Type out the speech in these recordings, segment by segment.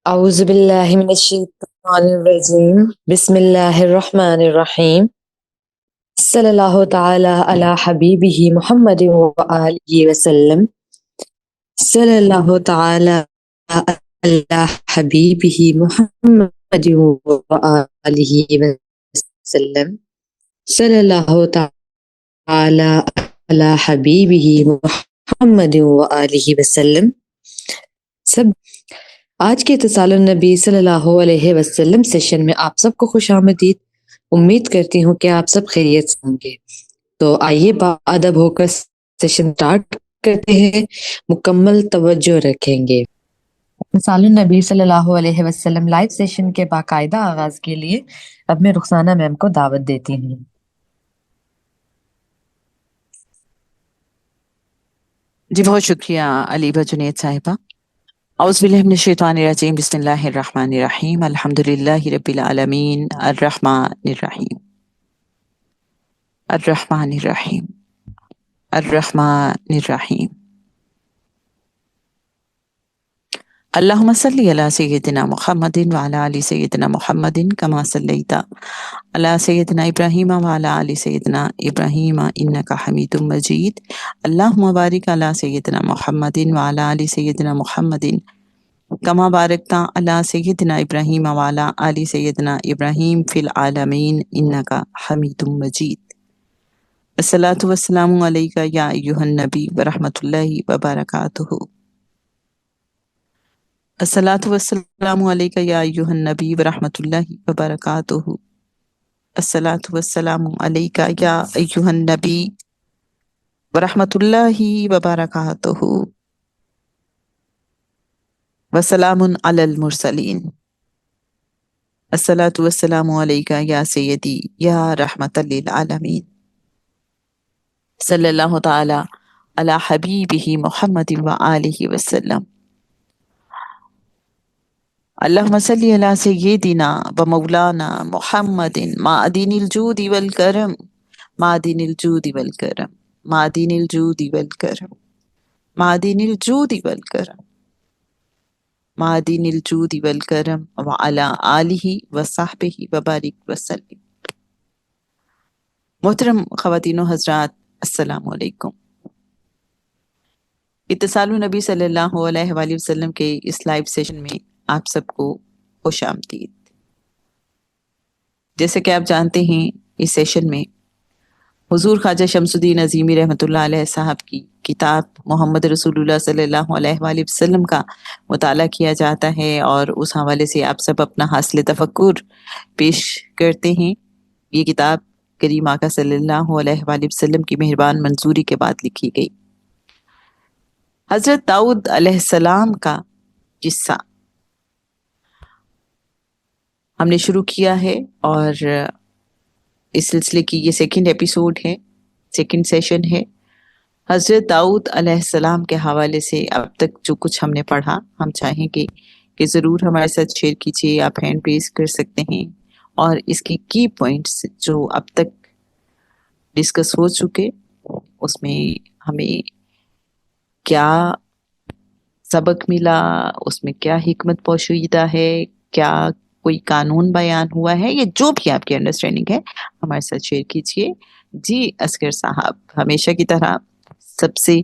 أعوذ بالله من الشيطان الرجيم بسم الله الرحمن الرحيم صلى الله تعالى على حبيبه محمد وآله وسلم صلى الله تعالى على حبيبه محمد وآله وسلم صلى الله تعالى على حبيبه محمد وآله وسلم سب آج کے اتصال النبی صلی اللہ علیہ وسلم سیشن میں آپ سب کو خوش آمدید۔ امید کرتی ہوں کہ آپ سب خیریت سے ہوں گے۔ تو آئیے باادب ہو کر سیشن سٹارٹ کرتے ہیں، مکمل توجہ رکھیں گے۔ اتصال النبی صلی اللہ علیہ وسلم لائیو سیشن کے باقاعدہ آغاز کے لیے اب میں رخسانہ میم کو دعوت دیتی ہوں۔ جی بہت شکریہ علیبہ جنید صاحبہ۔ اعوذ باللہ من الشیطان الرجیم، بسم اللہ الرحمن الرحیم، الحمدللہ رب العالمین، الرحمن الرحیم الرحمن الرحیم الرحمن الرحیم۔ اللہم صلی علی سیدنا محمد وعلی آل سیدنا محمد کما صلیت علی سیدنا ابراہیم وعلی آل سیدنا ابراہیم انک حمید مجید۔ اللہم بارک علی سیدنا محمد وعلی آل سیدنا محمد کما بارکتا علی سیدنا ابراہیم وعلی آل سیدنا ابراہیم فی العالمین انک حمید مجید۔ الصلاۃ والسلام علیک یا ایھا النبی ورحمۃ اللہ وبرکاتہ۔ الصلاۃ والسلام علیک یا ایھا النبی ورحمۃ اللہ وبرکاتہ۔ الصلاۃ والسلام علیک یا ایھا النبی ورحمۃ اللہ وبرکاتہ، وسلام علی المرسلین۔ الصلاۃ والسلام علیک یا سیدی یا رحمۃ للعالمین، صلی اللہ تعالی علی حبیبہ محمد وآلہ وسلم۔ اللہم صلی علی سیدنا و مولانا محمد معدن الجود والکرم، معدن الجود والکرم، معدن الجود والکرم، معدن الجود والکرم، معدن الجود والکرم، وعلی آلہ وصحبہ وبارک وسلم۔ محترم خواتین و حضرات، السلام علیکم۔ اتصال النبی صلی اللہ علیہ وآلہ وسلم کے اس لائیو سیشن میں آپ سب کو خوش آمدید۔ جیسے کہ آپ جانتے ہیں، اس سیشن میں حضور خواجہ شمس الدین عظیمی رحمۃ اللہ علیہ صاحب کی کتاب محمد رسول اللہ صلی اللہ علیہ وآلہ وسلم کا مطالعہ کیا جاتا ہے، اور اس حوالے سے آپ سب اپنا حاصل تفکر پیش کرتے ہیں۔ یہ کتاب کریم آقا صلی اللہ علیہ وآلہ وسلم کی مہربان منظوری کے بعد لکھی گئی۔ حضرت داؤد علیہ السلام کا قصہ ہم نے شروع کیا ہے، اور اس سلسلے کی یہ سیکنڈ ایپیسوڈ ہے، سیکنڈ سیشن ہے۔ حضرت داؤد علیہ السلام کے حوالے سے اب تک جو کچھ ہم نے پڑھا، ہم چاہیں گے کہ ضرور ہمارے ساتھ شیئر کیجیے۔ آپ ہینڈ ریز کر سکتے ہیں، اور اس کی کی پوائنٹس جو اب تک ڈسکس ہو چکے، اس میں ہمیں کیا سبق ملا، اس میں کیا حکمت پوشیدہ ہے، کیا کوئی قانون بیان ہوا ہے، یا جو بھی آپ کی انڈرسٹینڈنگ ہے ہمارے ساتھ شیئر کیجیے۔ جی اصغر صاحب، ہمیشہ کی طرح سب سے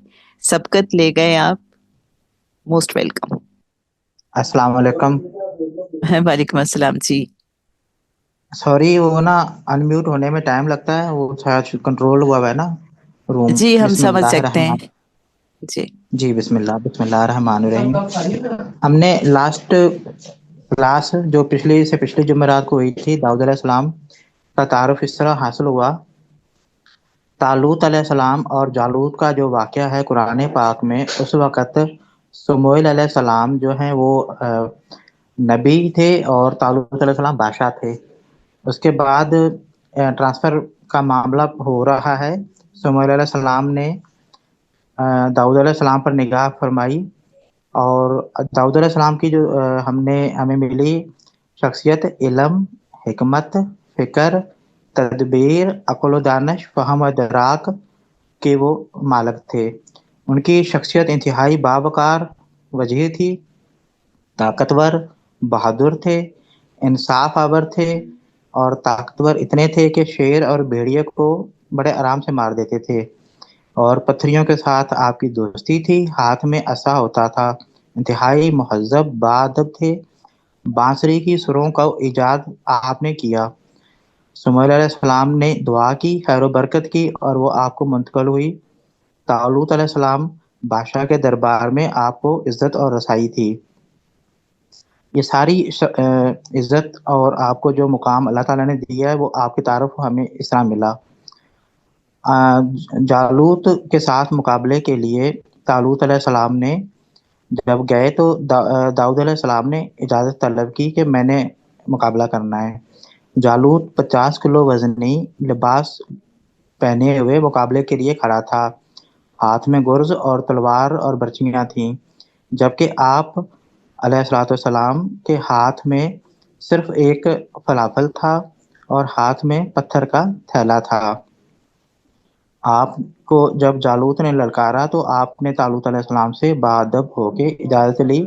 سبقت لے گئے آپ، موسٹ ویلکم۔ السلام علیکم۔ وعلیکم السلام۔ جی سوری، وہ نا انمیوٹ ہونے میں ٹائم لگتا ہے، وہ شاید کنٹرول ہوا ہے نا روم۔ جی ہم بسم سمجھ اللہ سکتے ہیں۔ الرحمن جی بسم اللہ الرحمن الرحیم۔ ہم نے لاسٹ کلاس جو پچھلی جمعرات کو ہوئی تھی، داؤد علیہ السلام کا تعارف اس طرح حاصل ہوا۔ طالوت علیہ السلام اور جالوت کا جو واقعہ ہے قرآن پاک میں، اس وقت سموئیل علیہ السلام جو ہیں وہ نبی تھے، اور طالوت علیہ السلام بادشاہ تھے۔ اس کے بعد ٹرانسفر کا معاملہ ہو رہا ہے۔ سموئیل علیہ السلام نے داؤد علیہ السلام پر نگاہ فرمائی، اور داؤد علیہ السلام کی جو ہمیں ملی شخصیت، علم، حکمت، فکر، تدبیر، عقل و دانش، فہم و ادراک کے وہ مالک تھے۔ ان کی شخصیت انتہائی باوقار، وجیح تھی، طاقتور، بہادر تھے، انصاف آور تھے اور طاقتور اتنے تھے کہ شیر اور بھیڑیے کو بڑے آرام سے مار دیتے تھے، اور پتھریوں کے ساتھ آپ کی دوستی تھی، ہاتھ میں عصا ہوتا تھا، انتہائی مہذب باادب تھے۔ بانسری کی سروں کا ایجاد آپ نے کیا۔ سمیل علیہ السلام نے دعا کی، خیر و برکت کی، اور وہ آپ کو منتقل ہوئی۔ طالوت علیہ السلام بادشاہ کے دربار میں آپ کو عزت اور رسائی تھی۔ یہ ساری عزت اور آپ کو جو مقام اللہ تعالیٰ نے دیا ہے وہ آپ کی تعارف ہمیں اس طرح ملا۔ جالوت کے ساتھ مقابلے کے لیے طالوت علیہ السلام نے جب گئے تو داؤد علیہ السلام نے اجازت طلب کی کہ میں نے مقابلہ کرنا ہے۔ جالوت 50 کلو وزنی لباس پہنے ہوئے مقابلے کے لیے کھڑا تھا، ہاتھ میں گرز اور تلوار اور برچیاں تھیں، جبکہ آپ علیہ الصلوۃ والسلام کے ہاتھ میں صرف ایک فلافل تھا اور ہاتھ میں پتھر کا تھیلا تھا۔ آپ کو جب جالوت نے للکارا تو آپ نے طالوت علیہ السلام سے باادب ہو کے اجازت لی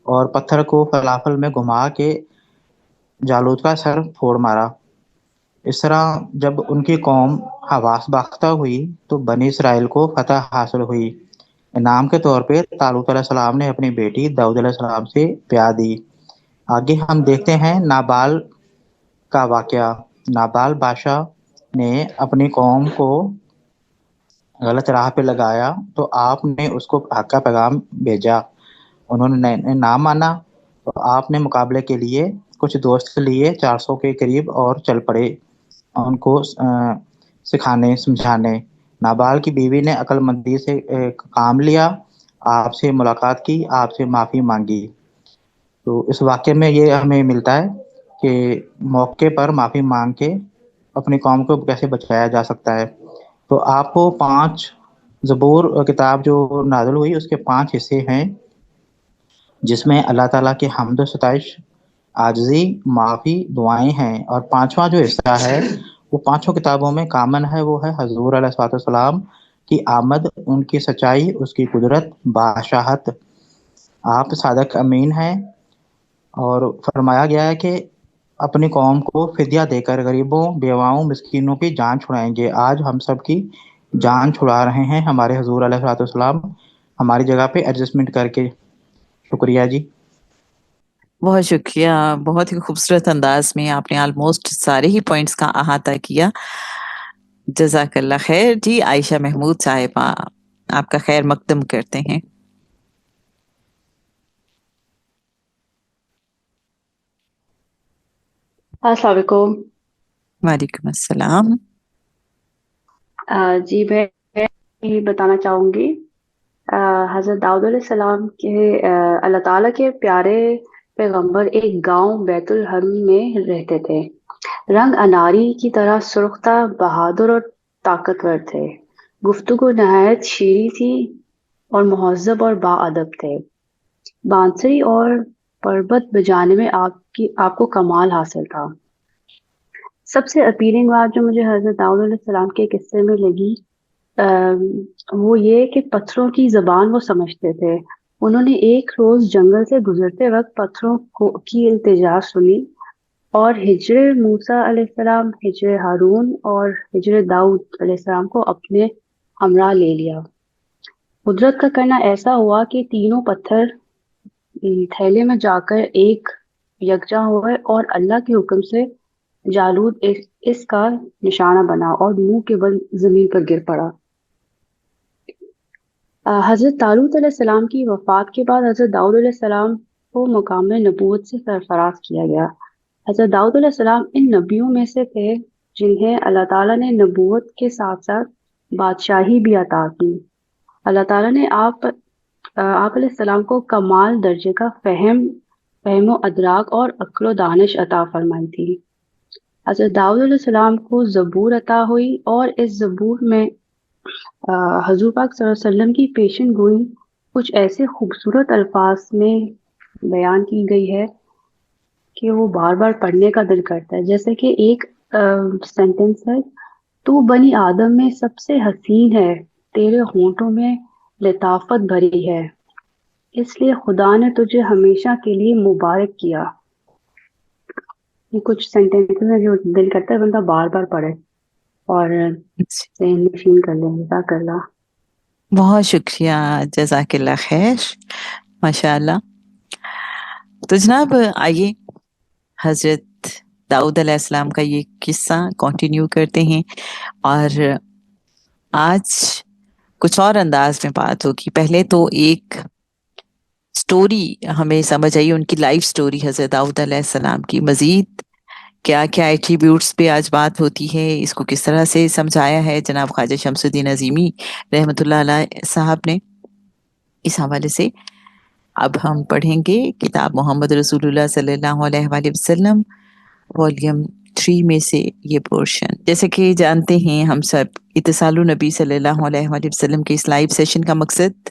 اور پتھر کو فلافل میں گھما کے جالوت کا سر پھوڑ مارا۔ اس طرح جب ان کی قوم حواس باختہ ہوئی تو بنی اسرائیل کو فتح حاصل ہوئی۔ انعام کے طور پہ طالوت علیہ السلام نے اپنی بیٹی داؤد علیہ السلام سے بیاہ دی۔ آگے ہم دیکھتے ہیں نابال کا واقعہ۔ نابال بادشاہ نے اپنی قوم کو غلط راہ پہ لگایا تو آپ نے اس کو حق کا پیغام بھیجا، انہوں نے نہ مانا تو آپ نے مقابلے کے لیے کچھ دوست لیے، 400 کے قریب، اور چل پڑے ان کو سکھانے سمجھانے۔ نابال کی بیوی نے عقل مندی سے کام لیا، آپ سے ملاقات کی، آپ سے معافی مانگی۔ تو اس واقعے میں یہ ہمیں ملتا ہے کہ موقع پر معافی مانگ کے اپنی قوم کو کیسے بچایا جا سکتا ہے۔ تو آپ کو 5 زبور کتاب جو نازل ہوئی اس کے 5 حصے ہیں، جس میں اللہ تعالیٰ کی حمد و ستائش، عاجزی، معافی، دعائیں ہیں، اور 5واں جو حصہ ہے وہ 5 کتابوں میں کامن ہے، وہ ہے حضور علیہ الصلوۃ والسلام کی آمد، ان کی سچائی، اس کی قدرت، بادشاہت۔ آپ صادق امین ہیں، اور فرمایا گیا ہے کہ اپنی قوم کو فدیہ دے کر غریبوں، بیواؤں، مسکینوں کی جان چھڑائیں گے۔ آج ہم سب کی جان چھڑا رہے ہیں ہمارے حضور علیہ الصلوۃ والسلام، ہماری جگہ پہ ایڈجسٹمنٹ کر کے۔ شکریہ جی۔ بہت شکریہ، بہت ہی خوبصورت انداز میں آپ نے آلموسٹ سارے ہی پوائنٹس کا احاطہ کیا، جزاک اللہ خیر۔ جی عائشہ محمود صاحبہ، آپ کا خیر مقدم کرتے ہیں۔ السلام علیکم۔ وعلیکم السلام۔ جی میں یہ بتانا چاہوں گی، حضرت داؤد علیہ السلام کے اللہ تعالیٰ کے پیارے پیغمبر ایک گاؤں بیت الحم میں رہتے تھے۔ رنگ اناری کی طرح سرخ، بہادر اور طاقتور تھے۔ گفتگو نہایت شیریں تھی اور مہذب اور باادب تھے۔ بانسری اور پربت بجانے میں آپ کو کمال حاصل تھا۔ سب سے اپیلنگ بات جو مجھے حضرت داؤد علیہ السلام کے قصے میں لگی وہ یہ کہ پتھروں کی زبان وہ سمجھتے تھے۔ انہوں نے ایک روز جنگل سے گزرتے وقت پتھروں کی التجا سنی اور ہجر موسیٰ علیہ السلام، ہجر ہارون اور ہجر داؤد علیہ السلام کو اپنے ہمراہ لے لیا۔ قدرت کا کرنا ایسا ہوا کہ تینوں پتھر تھیلے میں جا کر ایک یکجا ہوئے اور اللہ کے حکم سے جالوت اس کا نشانہ بنا اور منہ کے بل زمین پر گر پڑا۔ حضرت طالوت علیہ السلام کی وفات کے بعد حضرت داؤد علیہ السلام کو مقام نبوت سے سرفراز کیا گیا۔ حضرت داؤد علیہ السلام ان نبیوں میں سے تھے جنہیں اللہ تعالیٰ نے نبوت کے ساتھ ساتھ بادشاہی بھی عطا کی۔ اللہ تعالیٰ نے آپ علیہ السلام کو کمال درجے کا فہم و ادراک اور عقل و دانش عطا فرمائی تھی۔ حضرت داؤد علیہ السلام کو زبور عطا ہوئی اور اس زبور میں حضور پاک صلی اللہ علیہ وسلم کی پیشن گوئی کچھ ایسے خوبصورت الفاظ میں بیان کی گئی ہے کہ وہ بار بار پڑھنے کا دل کرتا ہے۔ جیسے کہ ایک سینٹنس ہے، تو بنی آدم میں سب سے حسین ہے، تیرے ہونٹوں میں لطافت بھری ہے، اس لیے خدا نے تجھے ہمیشہ کے لیے مبارک کیا۔ یہ کچھ سینٹینس میں جو دل کرتا ہے بندہ بار بار پڑھے اور ذہن نشین کر لے. جزاک اللہ. بہت شکریہ، جزاک اللہ خیر، ماشاء اللہ. تو جناب آئیے حضرت داؤد علیہ السلام کا یہ قصہ کنٹینیو کرتے ہیں، اور آج کچھ اور انداز میں بات ہوگی. پہلے تو ایک سٹوری ہمیں سمجھ آئی، ان کی لائف سٹوری حضرت داؤد علیہ السلام کی. مزید کیا کیا ایٹریبیوٹس پہ آج بات ہوتی ہے، اس کو کس طرح سے سمجھایا ہے جناب خواجہ شمس الدین عظیمی رحمۃ اللہ علیہ صاحب نے. اس حوالے سے اب ہم پڑھیں گے کتاب محمد رسول اللہ صلی اللہ علیہ وآلہ وسلم والیوم 3 میں سے یہ پورشن. جیسے کہ جانتے ہیں ہم سب، اتصال نبی صلی اللہ علیہ وآلہ وسلم کے اس لائیو سیشن کا مقصد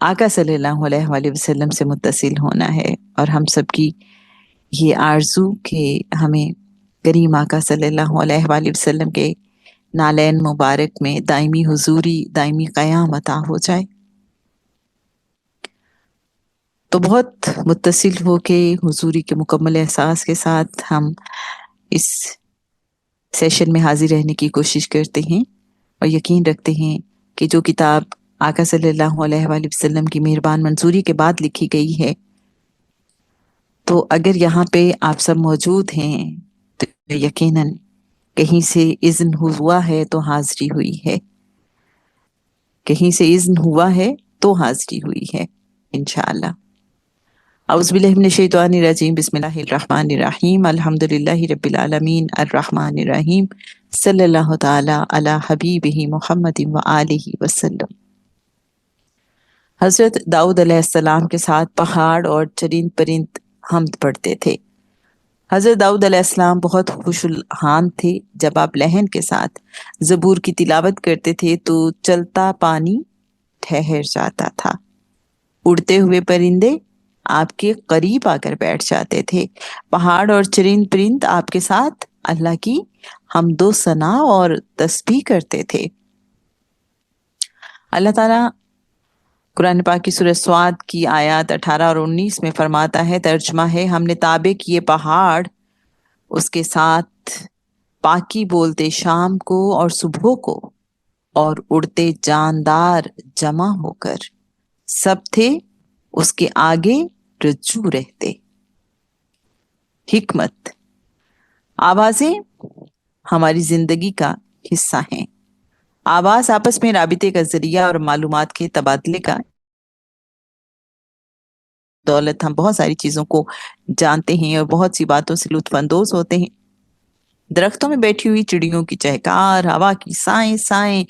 آقا صلی اللہ علیہ وآلہ وسلم سے متصل ہونا ہے، اور ہم سب کی یہ آرزو کہ ہمیں کریم آقا صلی اللہ علیہ وآلہ وسلم کے نالین مبارک میں دائمی حضوری، دائمی قیام عطا ہو جائے. تو بہت متصل ہو کے حضوری کے مکمل احساس کے ساتھ ہم اس سیشن میں حاضر رہنے کی کوشش کرتے ہیں، اور یقین رکھتے ہیں کہ جو کتاب آقا صلی اللہ علیہ وآلہ وسلم کی مہربان منظوری کے بعد لکھی گئی ہے، تو اگر یہاں پہ آپ سب موجود ہیں تو یقیناً کہیں سے اذن ہوا ہے تو حاضری ہوئی ہے، کہیں سے اذن ہوا ہے تو حاضری ہوئی ہے انشاءاللہ. اعوذ باللہ من الشیطان الرجیم، بسم اللہ الرحمن الرحیم، الحمدللہ رب العالمین الرحمن الرحیم، صلی اللہ تعالی علی حبیبہ محمد وآلہ وسلم. حضرت داؤد علیہ السلام کے ساتھ پہاڑ اور چرند پرند حمد پڑھتے تھے. حضرت داؤد علیہ السلام بہت خوش الحان تھے. جب آپ لہن کے ساتھ زبور کی تلاوت کرتے تھے تو چلتا پانی ٹھہر جاتا تھا، اڑتے ہوئے پرندے آپ کے قریب آ کر بیٹھ جاتے تھے، پہاڑ اور چرند پرند آپ کے ساتھ اللہ کی حمد و ثنا اور تسبیح کرتے تھے. اللہ تعالیٰ قرآن پاک کی سورہ سعد کی آیات 18 اور 19 میں فرماتا ہے، ترجمہ ہے، ہم نے تابع کیے پہاڑ اس کے ساتھ پاکی بولتے شام کو اور صبح کو، اور اڑتے جاندار جمع ہو کر سب تھے اس کے آگے رجوع رہتے. حکمت: آوازیں ہماری زندگی کا حصہ ہیں. آواز آپس میں رابطے کا ذریعہ اور معلومات کے تبادلے کا دولت ہم بہت ساری چیزوں کو جانتے ہیں اور بہت سی باتوں سے لطف اندوز ہوتے ہیں. درختوں میں بیٹھی ہوئی چڑیوں کی چہکار، ہوا کی سائیں سائیں،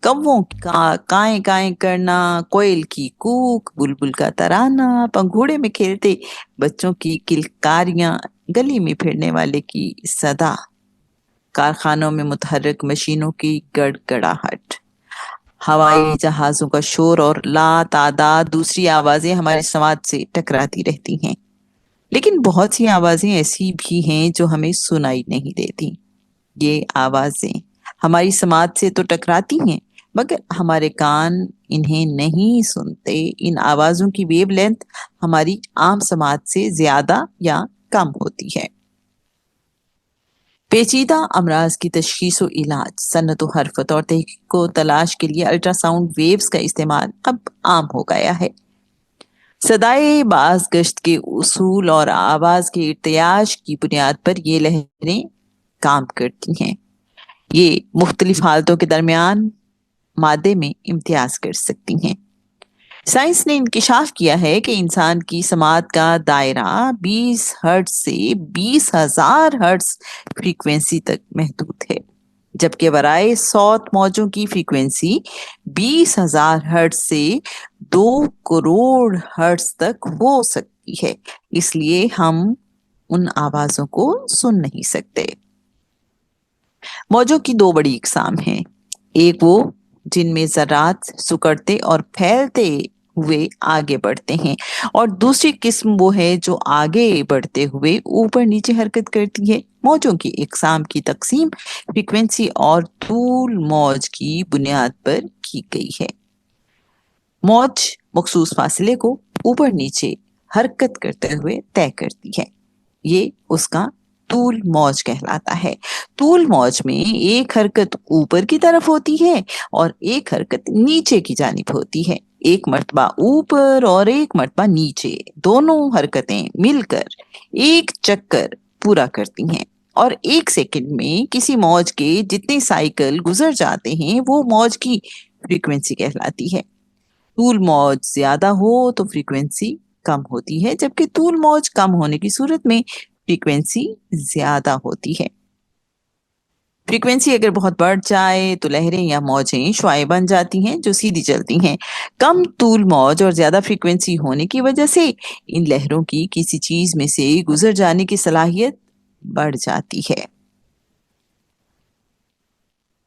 کووں کا کائیں کائیں کرنا، کوئل کی کوک، بلبل کا ترانہ، پنگھوڑے میں کھیلتے بچوں کی کلکاریاں، گلی میں پھرنے والے کی صدا، کارخانوں میں متحرک مشینوں کی گڑگڑاہٹ، ہوائی جہازوں کا شور اور لا تعداد دوسری آوازیں ہمارے سماعت سے ٹکراتی رہتی ہیں. لیکن بہت سی آوازیں ایسی بھی ہیں جو ہمیں سنائی نہیں دیتی. یہ آوازیں ہماری سماعت سے تو ٹکراتی ہیں مگر ہمارے کان انہیں نہیں سنتے. ان آوازوں کی ویو لینتھ ہماری عام سماعت سے زیادہ یا کم ہوتی ہے. پیچیدہ امراض کی تشخیص و علاج، صنعت و حرفت اور تحقیق و تلاش کے لیے الٹرا ساؤنڈ ویوز کا استعمال اب عام ہو گیا ہے. صدائے باز گشت کے اصول اور آواز کے ارتیاج کی بنیاد پر یہ لہریں کام کرتی ہیں. یہ مختلف حالتوں کے درمیان مادے میں امتیاز کر سکتی ہیں. سائنس نے انکشاف کیا ہے کہ انسان کی سماعت کا دائرہ 20 ہرٹز سے 20,000 ہرٹز فریکوینسی تک محدود ہے، جبکہ برائے صوت موجوں کی فریکوینسی 20,000 ہرٹز سے 2 کروڑ ہرٹز تک ہو سکتی ہے. اس لیے ہم ان آوازوں کو سن نہیں سکتے. موجوں کی 2 بڑی اقسام ہیں، ایک وہ جن میں ذرات سکڑتے اور پھیلتے ہوئے آگے بڑھتے ہیں، اور دوسری قسم وہ ہے جو آگے بڑھتے ہوئے اوپر نیچے حرکت کرتی ہے. موجوں کی اقسام کی تقسیم فریکوینسی اور طول موج کی بنیاد پر کی گئی ہے. موج مخصوص فاصلے کو اوپر نیچے حرکت کرتے ہوئے طے کرتی ہے. یہ اس کا طول موج کہلاتا ہے۔ طول موج میں ایک حرکت اوپر کی طرف ہوتی ہے اور ایک حرکت نیچے کی جانب ہوتی ہے۔ ایک مرتبہ اوپر اور ایک مرتبہ نیچے، دونوں حرکتیں مل کر ایک چکر پورا کرتی ہیں، اور ایک سیکنڈ میں کسی موج کے جتنے سائیکل گزر جاتے ہیں وہ موج کی فریکوینسی کہلاتی ہے۔ طول موج زیادہ ہو تو فریکوینسی کم ہوتی ہے، جبکہ طول موج کم ہونے کی صورت میں فریکوینسی زیادہ ہوتی ہے۔ فریکوینسی اگر بہت بڑھ جائے تو لہریں یا موجیں شعاع بن جاتی ہیں جو سیدھی چلتی ہیں۔ کم طول موج اور زیادہ فریکوینسی ہونے کی وجہ سے ان لہروں کی کسی چیز میں سے گزر جانے کی صلاحیت بڑھ جاتی ہے۔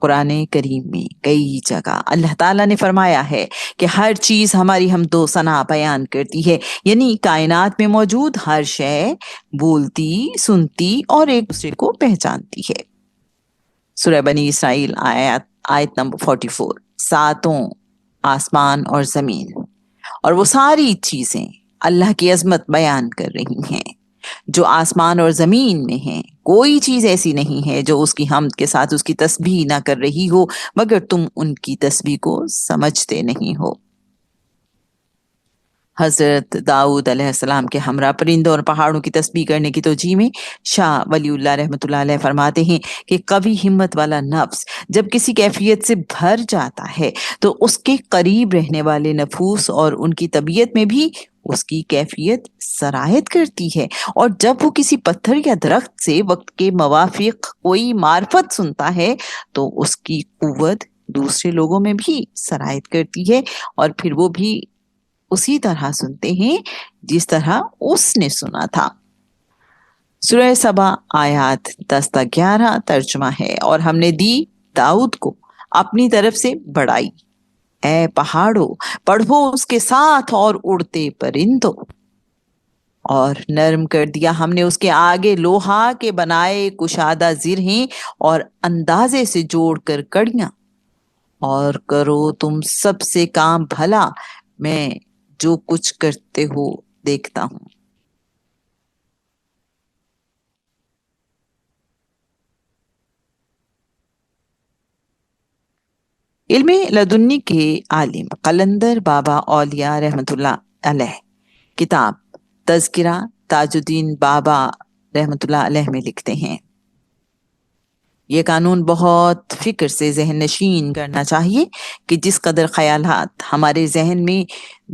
قرآن کریم میں کئی جگہ اللہ تعالیٰ نے فرمایا ہے کہ ہر چیز ہماری حمد و ثنا بیان کرتی ہے، یعنی کائنات میں موجود ہر شے بولتی، سنتی اور ایک دوسرے کو پہچانتی ہے۔ سورہ بنی اسرائیل آیت نمبر 44، ساتوں آسمان اور زمین اور وہ ساری چیزیں اللہ کی عظمت بیان کر رہی ہیں جو آسمان اور زمین میں ہیں۔ کوئی چیز ایسی نہیں ہے جو اس کی حمد کے ساتھ اس کی تسبیح نہ کر رہی ہو، مگر تم ان کی تسبیح کو سمجھتے نہیں ہو۔ حضرت داؤد علیہ السلام کے ہمراہ پرندوں اور پہاڑوں کی تسبیح کرنے کی توجیہ میں شاہ ولی اللہ رحمۃ اللہ علیہ فرماتے ہیں کہ قوی ہمت والا نفس جب کسی کیفیت سے بھر جاتا ہے تو اس کے قریب رہنے والے نفوس اور ان کی طبیعت میں بھی اس کی کیفیت سرایت کرتی ہے، اور جب وہ کسی پتھر یا درخت سے وقت کے موافق کوئی معرفت سنتا ہے تو اس کی قوت دوسرے لوگوں میں بھی سرایت کرتی ہے، اور پھر وہ بھی اسی طرح سنتے ہیں جس طرح اس نے سنا تھا۔ سورہ سبا آیات 10-11 ترجمہ ہے، اور ہم نے دی داؤد کو اپنی طرف سے بڑائی، اے پہاڑوں پڑھو اس کے ساتھ اور اڑتے پرندوں، اور نرم کر دیا ہم نے اس کے آگے لوہا کے بنائے کشادہ زرہیں اور اندازے سے جوڑ کر کڑیاں، اور کرو تم سب سے کام بھلا، میں جو کچھ کرتے ہو دیکھتا ہوں۔ علم لدنی کے عالم قلندر بابا اولیاء رحمۃ اللہ علیہ کتاب تذکرہ تاج الدین بابا رحمۃ اللہ علیہ میں لکھتے ہیں، یہ قانون بہت فکر سے ذہن نشین کرنا چاہیے کہ جس قدر خیالات ہمارے ذہن میں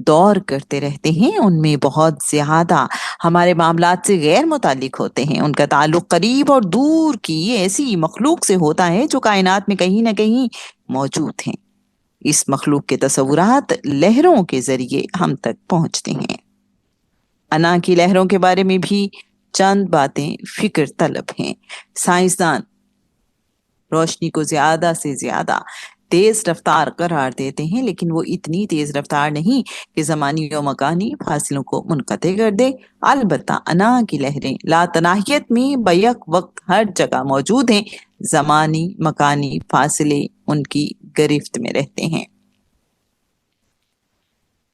دور کرتے رہتے ہیں ان میں بہت زیادہ ہمارے معاملات سے غیر متعلق ہوتے ہیں۔ ان کا تعلق قریب اور دور کی ایسی مخلوق سے ہوتا ہے جو کائنات میں کہیں نہ کہیں موجود ہیں۔ اس مخلوق کے تصورات لہروں کے ذریعے ہم تک پہنچتے ہیں۔ انا کی لہروں کے بارے میں بھی چند باتیں فکر طلب ہیں۔ سائنسدان روشنی کو زیادہ سے زیادہ تیز رفتار قرار دیتے ہیں، لیکن وہ اتنی تیز رفتار نہیں کہ زمانی و مکانی فاصلوں کو منقطع کر دے۔ البتہ انا کی لہریں لاتناہیت میں بیک وقت ہر جگہ موجود ہیں، زمانی مکانی فاصلے ان کی گرفت میں رہتے ہیں۔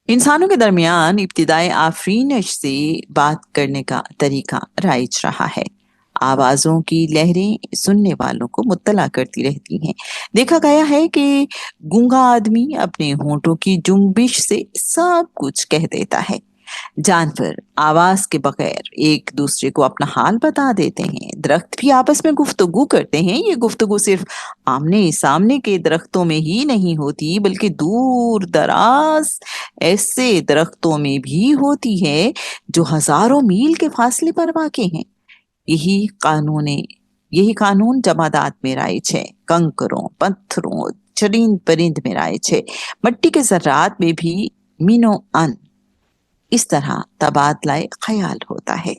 انسانوں کے درمیان ابتدائے آفرینش سے بات کرنے کا طریقہ رائج رہا ہے۔ آوازوں کی لہریں سننے والوں کو مطلع کرتی رہتی ہیں۔ دیکھا گیا ہے کہ گونگا آدمی اپنے ہونٹوں کی جنبش سے سب کچھ کہہ دیتا ہے۔ جانور آواز کے بغیر ایک دوسرے کو اپنا حال بتا دیتے ہیں۔ درخت بھی آپس میں گفتگو کرتے ہیں۔ یہ گفتگو صرف آمنے سامنے کے درختوں میں ہی نہیں ہوتی بلکہ دور دراز ایسے درختوں میں بھی ہوتی ہے جو ہزاروں میل کے فاصلے پر واقع ہیں۔ یہی قانون جمادات میں رائج ہے، کنکروں، پتھروں، چرند پرند میں رائج ہے، مٹی کے ذرات میں بھی مینو ان اس طرح تبادلہ خیال ہوتا ہے۔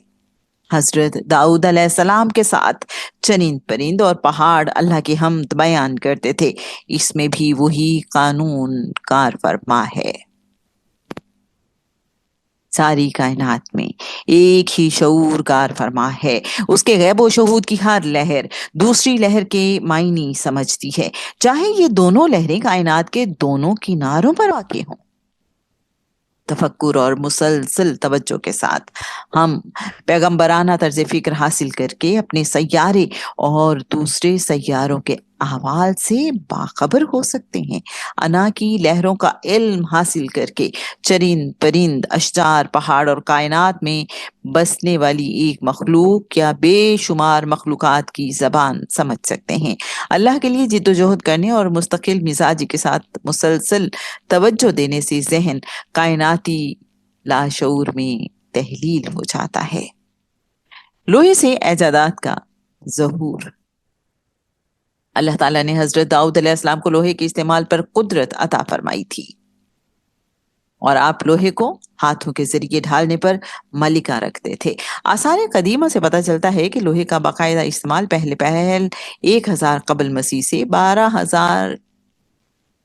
حضرت داؤد علیہ السلام کے ساتھ چرند پرند اور پہاڑ اللہ کی حمد بیان کرتے تھے، اس میں بھی وہی قانون کار فرما ہے۔ ساری کائنات میں ایک ہی شعور کار فرما ہے، اس کے غیب و شہود کی ہر لہر دوسری لہر کے معنی سمجھتی ہے، چاہے یہ دونوں لہریں کائنات کے دونوں کناروں پر واقع ہوں۔ تفکر اور مسلسل توجہ کے ساتھ ہم پیغمبرانہ طرز فکر حاصل کر کے اپنے سیارے اور دوسرے سیاروں کے احوال سے باخبر ہو سکتے ہیں۔ انا کی لہروں کا علم حاصل کر کے چرند پرند، اشجار، پہاڑ اور کائنات میں بسنے والی ایک مخلوق یا بے شمار مخلوقات کی زبان سمجھ سکتے ہیں۔ اللہ کے لیے جد و جہد کرنے اور مستقل مزاجی کے ساتھ مسلسل توجہ دینے سے ذہن کائناتی لاشعور میں تحلیل ہو جاتا ہے۔ لوہے سے ایجادات کا ظہور۔ اللہ تعالیٰ نے حضرت داؤد علیہ السلام کو لوہے کے استعمال پر قدرت عطا فرمائی تھی اور آپ لوہے کو ہاتھوں کے ذریعے ڈھالنے پر ملکہ رکھتے تھے۔ آثار قدیمہ سے پتہ چلتا ہے کہ لوہے کا باقاعدہ استعمال پہل 1000 قبل مسیح سے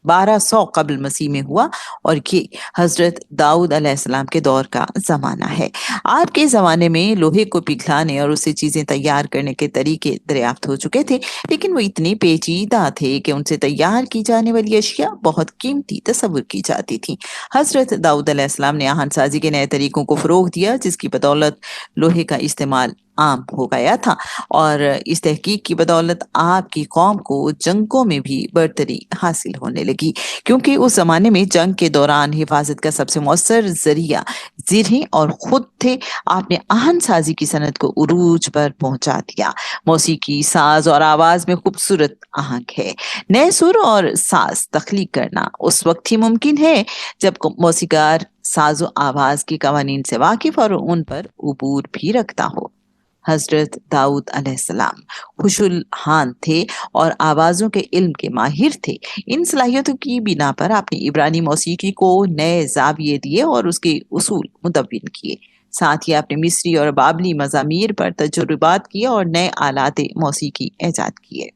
1200 قبل مسیح میں ہوا اور یہ حضرت داؤد علیہ السلام کے دور کا زمانہ ہے۔ آپ کے زمانے میں لوہے کو پگھلانے اور اسے چیزیں تیار کرنے کے طریقے دریافت ہو چکے تھے، لیکن وہ اتنے پیچیدہ تھے کہ ان سے تیار کی جانے والی اشیاء بہت قیمتی تصور کی جاتی تھیں۔ حضرت داؤد علیہ السلام نے آہن سازی کے نئے طریقوں کو فروغ دیا، جس کی بدولت لوہے کا استعمال عام ہو گیا تھا، اور اس تحقیق کی بدولت آپ کی قوم کو جنگوں میں بھی برتری حاصل ہونے لگی، کیونکہ اس زمانے میں جنگ کے دوران حفاظت کا سب سے مؤثر ذریعہ زرہیں اور خود تھے۔ آپ نے آہن سازی کی صنعت کو عروج پر پہنچا دیا۔ موسیقی، ساز اور آواز میں خوبصورت آہنگ ہے۔ نئے سر اور ساز تخلیق کرنا اس وقت ہی ممکن ہے جب موسیقار ساز و آواز کے قوانین سے واقف اور ان پر عبور بھی رکھتا ہو۔ حضرت داؤد علیہ السلام خوش الحان تھے اور آوازوں کے علم کے ماہر تھے۔ ان صلاحیتوں کی بنا پر آپ نے عبرانی موسیقی کو نئے زاویے دیے اور اس کے اصول مدون کیے۔ ساتھ ہی آپ نے مصری اور بابلی مزامیر پر تجربات کیے اور نئے آلات موسیقی ایجاد کیے۔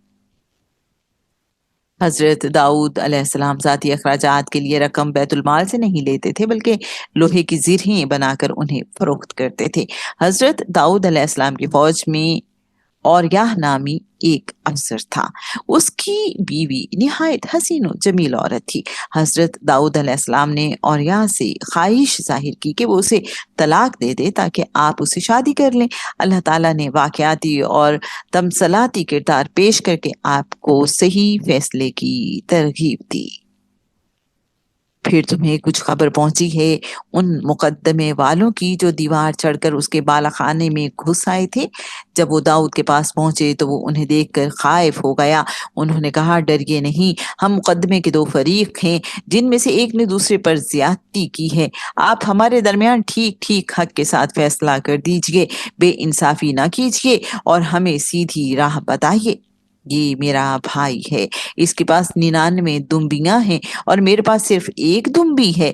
حضرت داؤد علیہ السلام ذاتی اخراجات کے لیے رقم بیت المال سے نہیں لیتے تھے، بلکہ لوہے کی زرہیں بنا کر انہیں فروخت کرتے تھے۔ حضرت داؤد علیہ السلام کی فوج میں اوریاہ نامی ایک افسر تھا۔ اس کی بیوی نہایت حسین و جمیل عورت تھی۔ حضرت داؤد علیہ السلام نے اوریاہ سے خواہش ظاہر کی کہ وہ اسے طلاق دے دے تاکہ آپ اسے شادی کر لیں۔ اللہ تعالیٰ نے واقعاتی اور تمثلاتی کردار پیش کر کے آپ کو صحیح فیصلے کی ترغیب دی۔ پھر تمہیں کچھ خبر پہنچی ہے ان مقدمے والوں کی جو دیوار چڑھ کر اس کے بالا خانے میں گھس آئے تھے۔ جب وہ داؤد کے پاس پہنچے تو وہ انہیں دیکھ کر خائف ہو گیا۔ انہوں نے کہا، ڈریے نہیں، ہم مقدمے کے 2 فریق ہیں جن میں سے ایک نے دوسرے پر زیادتی کی ہے۔ آپ ہمارے درمیان ٹھیک ٹھیک حق کے ساتھ فیصلہ کر دیجئے، بے انصافی نہ کیجئے اور ہمیں سیدھی راہ بتائیے۔ یہ میرا بھائی ہے، اس کے پاس 99 دمبیاں ہیں اور میرے پاس صرف 1 دمبی ہے۔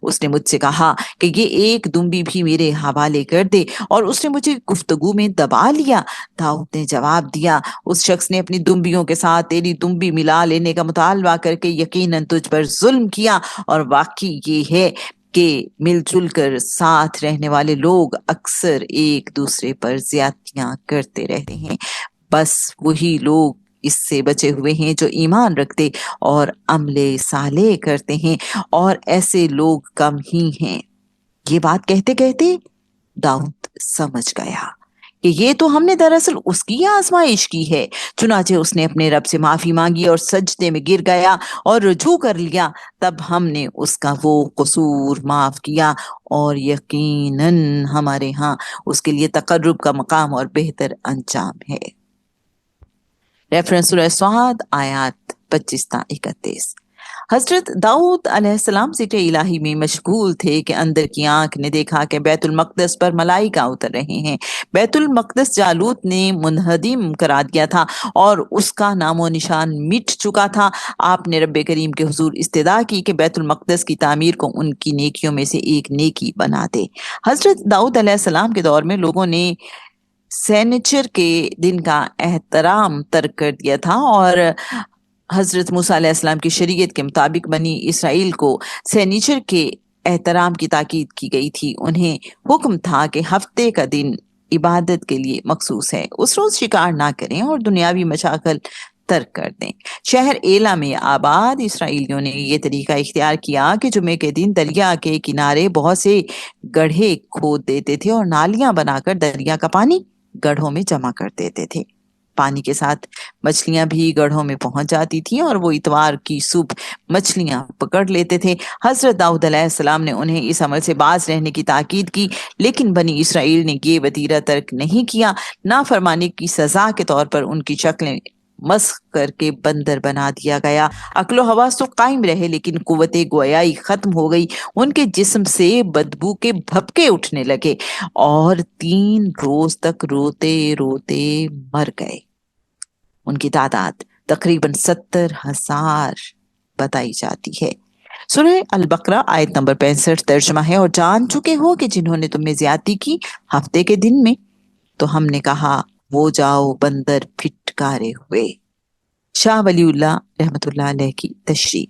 اس نے مجھ سے کہا کہ یہ 1 دمبی بھی میرے حوالے کر دے، اور اس نے مجھے گفتگو میں دبا لیا۔ داؤد نے جواب دیا، اس شخص نے اپنی دمبیوں کے ساتھ تیری دمبی ملا لینے کا مطالبہ کر کے یقیناً تجھ پر ظلم کیا، اور واقعی یہ ہے کہ مل جل کر ساتھ رہنے والے لوگ اکثر ایک دوسرے پر زیادتیاں کرتے رہتے ہیں۔ بس وہی لوگ اس سے بچے ہوئے ہیں جو ایمان رکھتے اور عمل صالح کرتے ہیں، اور ایسے لوگ کم ہی ہیں۔ یہ بات کہتے کہتے داؤد سمجھ گیا کہ یہ تو ہم نے دراصل اس کی آزمائش کی ہے۔ چنانچہ اس نے اپنے رب سے معافی مانگی اور سجدے میں گر گیا اور رجوع کر لیا۔ تب ہم نے اس کا وہ قصور معاف کیا، اور یقیناً ہمارے ہاں اس کے لیے تقرب کا مقام اور بہتر انجام ہے۔ ریفرنس سورہ صاد آیات 25 تا 31۔ حضرت داؤد علیہ السلام ذکر الہی میں مشغول تھے کہ اندر کی آنکھ نے دیکھا کہ بیت المقدس پر ملائکہ اتر رہے ہیں۔ بیت المقدس جالوت نے منہدم کرا دیا تھا اور اس کا نام و نشان مٹ چکا تھا۔ آپ نے رب کریم کے حضور استدعا کی کہ بیت المقدس کی تعمیر کو ان کی نیکیوں میں سے ایک نیکی بنا دے۔ حضرت داؤد علیہ السلام کے دور میں لوگوں نے سینیچر کے دن کا احترام ترک کر دیا تھا، اور حضرت موسیٰ علیہ السلام کی شریعت کے مطابق بنی اسرائیل کو سینیچر کے احترام کی تاکید کی گئی تھی۔ انہیں حکم تھا کہ ہفتے کا دن عبادت کے لیے مخصوص ہے، اس روز شکار نہ کریں اور دنیاوی مشاغل ترک کر دیں۔ شہر ایلا میں آباد اسرائیلیوں نے یہ طریقہ اختیار کیا کہ جمعے کے دن دریا کے کنارے بہت سے گڑھے کھود دیتے تھے اور نالیاں بنا کر دریا کا پانی گڑھوں میں جمع کر دیتے تھے۔ پانی کے ساتھ مچھلیاں بھی گڑھوں میں پہنچ جاتی تھیں اور وہ اتوار کی صبح مچھلیاں پکڑ لیتے تھے۔ حضرت داؤد علیہ السلام نے انہیں اس عمل سے باز رہنے کی تاکید کی، لیکن بنی اسرائیل نے یہ وتیرہ ترک نہیں کیا۔ نافرمانی کی سزا کے طور پر ان کی شکلیں مسخ کر کے بندر بنا دیا گیا۔ عقل و حواس تو قائم رہے لیکن قوت گویائی ختم ہو گئی۔ ان کے جسم سے بدبو کے بھپکے اٹھنے لگے اور 3 روز تک روتے روتے مر گئے۔ ان کی تعداد تقریباً 70,000 بتائی جاتی ہے۔ سورہ البقرہ آیت نمبر 65 ترجمہ ہے، اور جان چکے ہو کہ جنہوں نے تم میں زیادتی کی ہفتے کے دن میں تو ہم نے کہا وہ جاؤ بندر پھٹکارے ہوئے۔ شاہ ولی اللہ رحمۃ اللہ علیہ کی تشریح۔